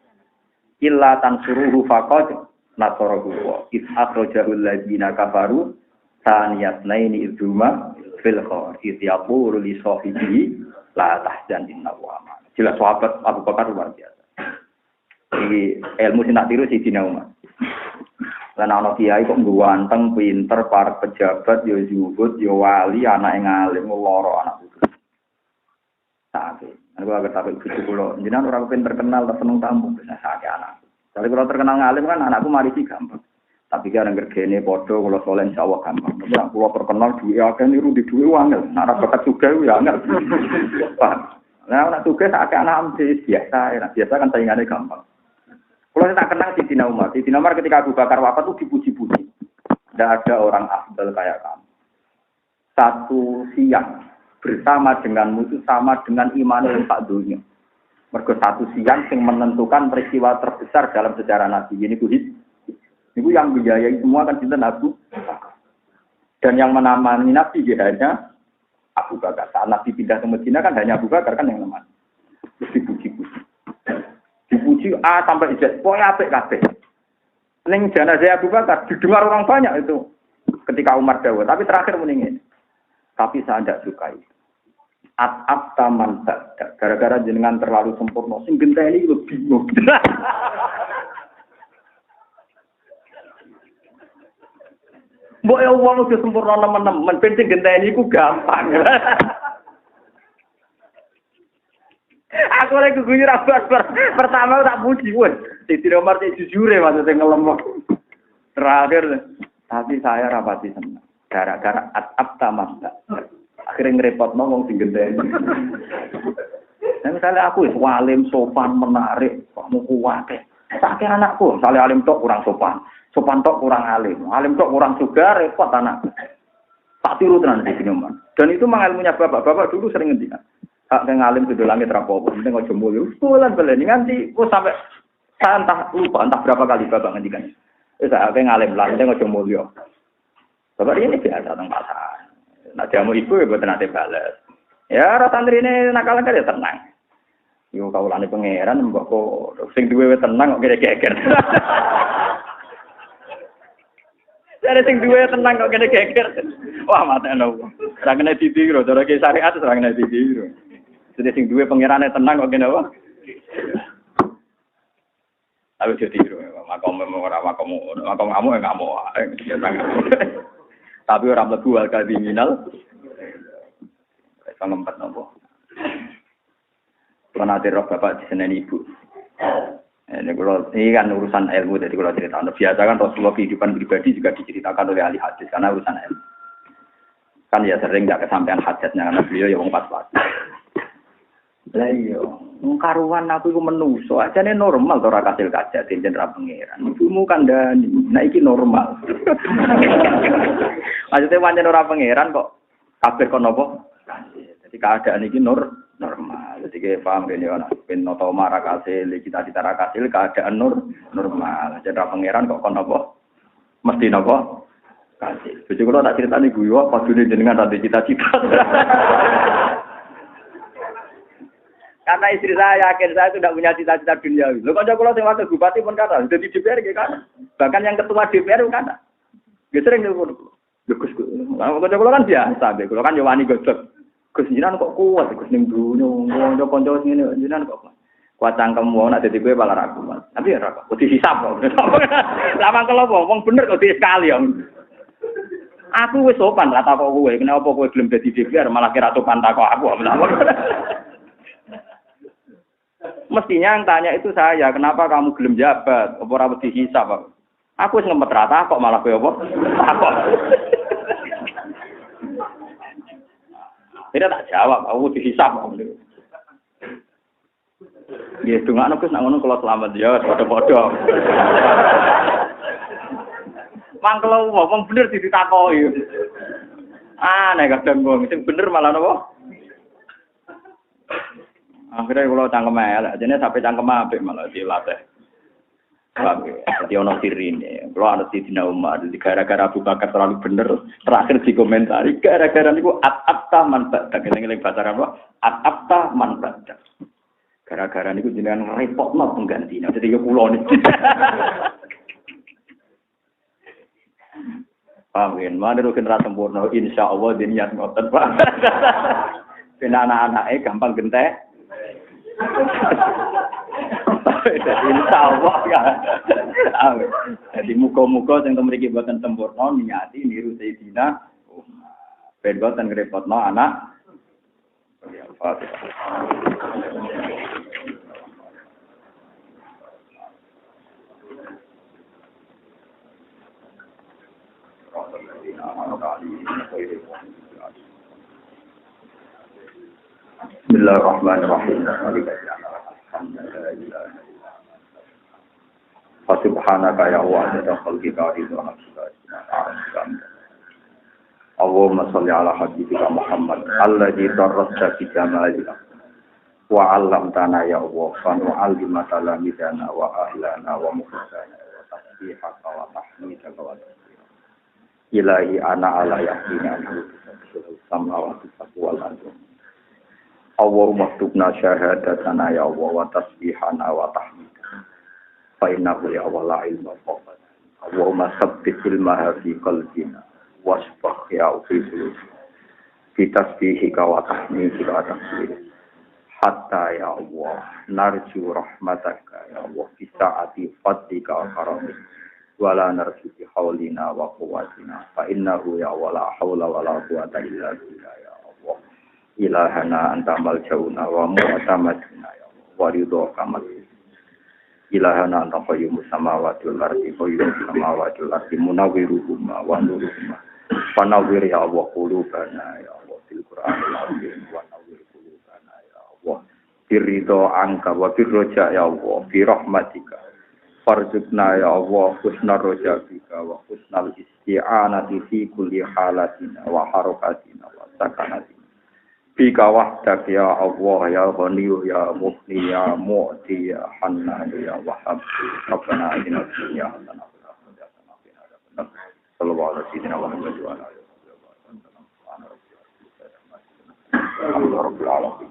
illa tansuruhu faqad nasarahu wa id akhrajahu alladziina kafaru taniyatna ini idhuma fil khor, idyaqulu li sahibi la tahzan innallaha jelas sahabat Abu Bakar luar biasa. Iki ilmu sing tak tiru Sayyidina Umar. Lan ana kiai kok ganteng, pinter, para pejabat, ya zuhud, ya wali, anake ngalim, loro anak putu. Sakit. Aku agak takut putu kula. Jenengan ora kepen terkenal ta seneng tamu, bisa sakit anak. Kalau kalau terkenal ngalim kan anakku mari sih gampang. Tapi kan ngergene padha kula saleh insyaallah gampang. Nek kula terkenal duwe akeh niru di duwe angel. Nek ora bakat juga ya angel. Paham? Nah, anak tugas agak anak biasa, biasa kan saingannya gampang. Kalau saya tak kenal Sayyidina Umar. Sayyidina Umar ketika Abu Bakar wafat itu dipuji-puji. Tidak ada orang afdal kayak kamu. Satu siang bersama denganmu itu sama dengan iman yang tak dunia. Mergo satu siang yang menentukan peristiwa terbesar dalam sejarah Nabi. Ini yang biayai semua kan sinten Abu Bakar. Dan yang menamani Nabi hanya Abu Bakar. Saat Nabi pindah ke Madinah kan hanya Abu Bakar kan yang namanya. Terus dipuji-puji. Dipuji A sampai Z. Pokoknya apik kabeh. Ning jenazah Abu Bakar didengar orang banyak itu ketika Umar dawuh, tapi terakhir mendingin. Tapi saya tidak sukai. At-ab taman tak. Gara-gara jenengan terlalu sempurna. Sing genteni lu bingung. Mbok ya wong udah sempurna nemen-nemen, ben sing genteni iku gampang. Aku lagi gugur abas pertama tak puji wes. Siti nomor jujure maksudnya ngelemok. Terakhir tapi saya rapati senang. Gara-gara at-ab taman tak. Akhirnya ngerepot ngomong sing genteni. Nah, misalnya aku walim, sopan, menarik, kamu kuat. Sakit anakku, misalnya alim tok kurang sopan. Sopan tok kurang alim. Alim tok kurang juga repot anak. Tak tiru tenan di sini, Man. Dan itu mengalmunya bapak-bapak dulu sering ngendikan. Hak yang alim sudah langit rapopo, penting ojo mulya. Bulan belen nganti kok sampai saya entah lupa entah berapa kali bapak ngendikan. Wis hak yang alim lah, penting ojo mulya. Bapak ini biasa teng pasar. Nak jamu ibu ya buat nanti balas. Ya orang santri ini nakal kan ya tenang. Yo kaulane pangeran mbok kok sing duwe tenang kok geger-geger. Dari sing duwe tenang kok geger-geger. Wah mateno. Ora kena ditiru, cara ki syariat ora kena ditiru. Jadi sing duwe pangerane tenang kok kene apa? Tapi ditiru. Makom kamu enggak mau. Tapi orang mlebu al kriminal. Ngempet nopo. Penate roh bapak diseneni ibu. Ini kan urusan ilmu, jadi kalau cerita biasa kan Rasulullah kehidupan pribadi juga diceritakan oleh ahli hadis karena urusan ilmu. Kan ya sering nggak kesampaian hajatnya karena beliau ya wong pas-pas. Lah iya, karuan aku iku menungso, ajane normal to ora kasil kajat jeneng ra pangeran. Ibumu kandhani, nah iki normal. Maksudnya pancen ora pangeran kok kabeh kon apa? Jadi keadaan ini normal. Jadi kita paham gini kan, penoto marah kasil, cita-cita kasil, keadaan normal. Jadi pangeran kok kon apa? Mesti apa? Kasih. Jadi kalau tak cerita nih gue, pas dulu jenengan ada cita-cita. Karena istri saya yakin saya sudah punya cita-cita duniawi. Lo kalau yang wakil bupati pun kata, jadi DPR kan. Bahkan yang ketua DPR pun kata. Dia sering ngomong. Gus, kalau kan biasa, kalau kan Yowani gosok. Gus jinan kok kuat, Gus ning dunya, konco-konco ngene jinan kok kuat cangkem wong nek dadi kowe malah ra kuat. Tapi ya ra kok dihisap kok. Lama kalau wong bener kok sekali ya. Aku wis sopan ra tak kok kowe, kenapa kowe gelem dadi DPR malah kira sopan tak kok aku. Mestinya yang tanya itu saya, kenapa kamu gelem jabat? Apa ora wedi hisap? Aku wis ngempet rata kok malah kowe apa? Takok. Tidak tak jawab, aku dihisap. Ya, dungakno Gus nak ngono kula selamat ya, padha-padha. Mangkel wong bener ditakoki. Nek kadang wong sing bener malah napa? Akhirnya kula cangkem elek, jane sampai cangkem apik malah dilatih. Jadi ono sirine. Kalau ada Sayyidina Umar, gara-gara Abu Bakar terlalu bener, terakhir dikomentari gara-gara niku at-abta man badak. Ngeling bahasa apa? At-abta man badak. Gara-gara niku jenengan repotno penggantinya. Jadi yo kula niki. Amin. Manero generasi sempurna insyaallah niat ngoten, Pak. Ben anak-anake gampang gentek. Insyaallah ya. Jadi muga-muga sing mriki boten sempurna niati niru Sayyidina ben boten ngrepotno anak. Ya, Fatihah. Bismillahirrahmanirrahim. Subhanaka ya Allah wa khalqika wa Allahumma shalli ala habibika Muhammad alladzi darrasta bi jamalika wa 'allamtana ya Allah wa nu'allima talamidana wa ahlana wa muhsana wa tasbihaka wa tahmidaka wa tasbihaka ilahi ana ala yaqini anhu samawati wal ardi Allahumma tubna syahadatana ya Allah wa tasbihana wa tahmidana fa innahu ya Allah la ilma faqat Allahumma sabbit ilmaha fi qalbina wasbah ya fi qulubina bi tasbihika wa tahmidika wa tasbihika hatta ya Allah narju rahmataka ya Allah fi sa'ati fadlika wa karamika wala narju bi haulina wa quwwatina fa innahu ya wala haula wala quwwata illa billah ya Allah ilahana anta maljauna wa mu'tamaduna ya Allah wa ridho kamat ilahana anta qayyumus samawati wal ardi qayyumus samawati wal ardi munawwiruhuma wa nuruhuma fanawwir ya Allah qulubana ya Allah fil qur'anil azim wa nawwir qulubana ya Allah birridho angka wa birroja ya Allah bi rahmatika farzuqna ya Allah husnar roja bika wa husnal isti'anati fi kulli halatina wa harakatina wa sakanatina bika wahdak ya Allah ya ghani ya mughni ya mu'ti ya hannan ya wahhab rabbana atina fid dunya hasanah wa fil akhirati hasanah sallallahu alaihi wa sallam Alhamdulillah rabbil alamin.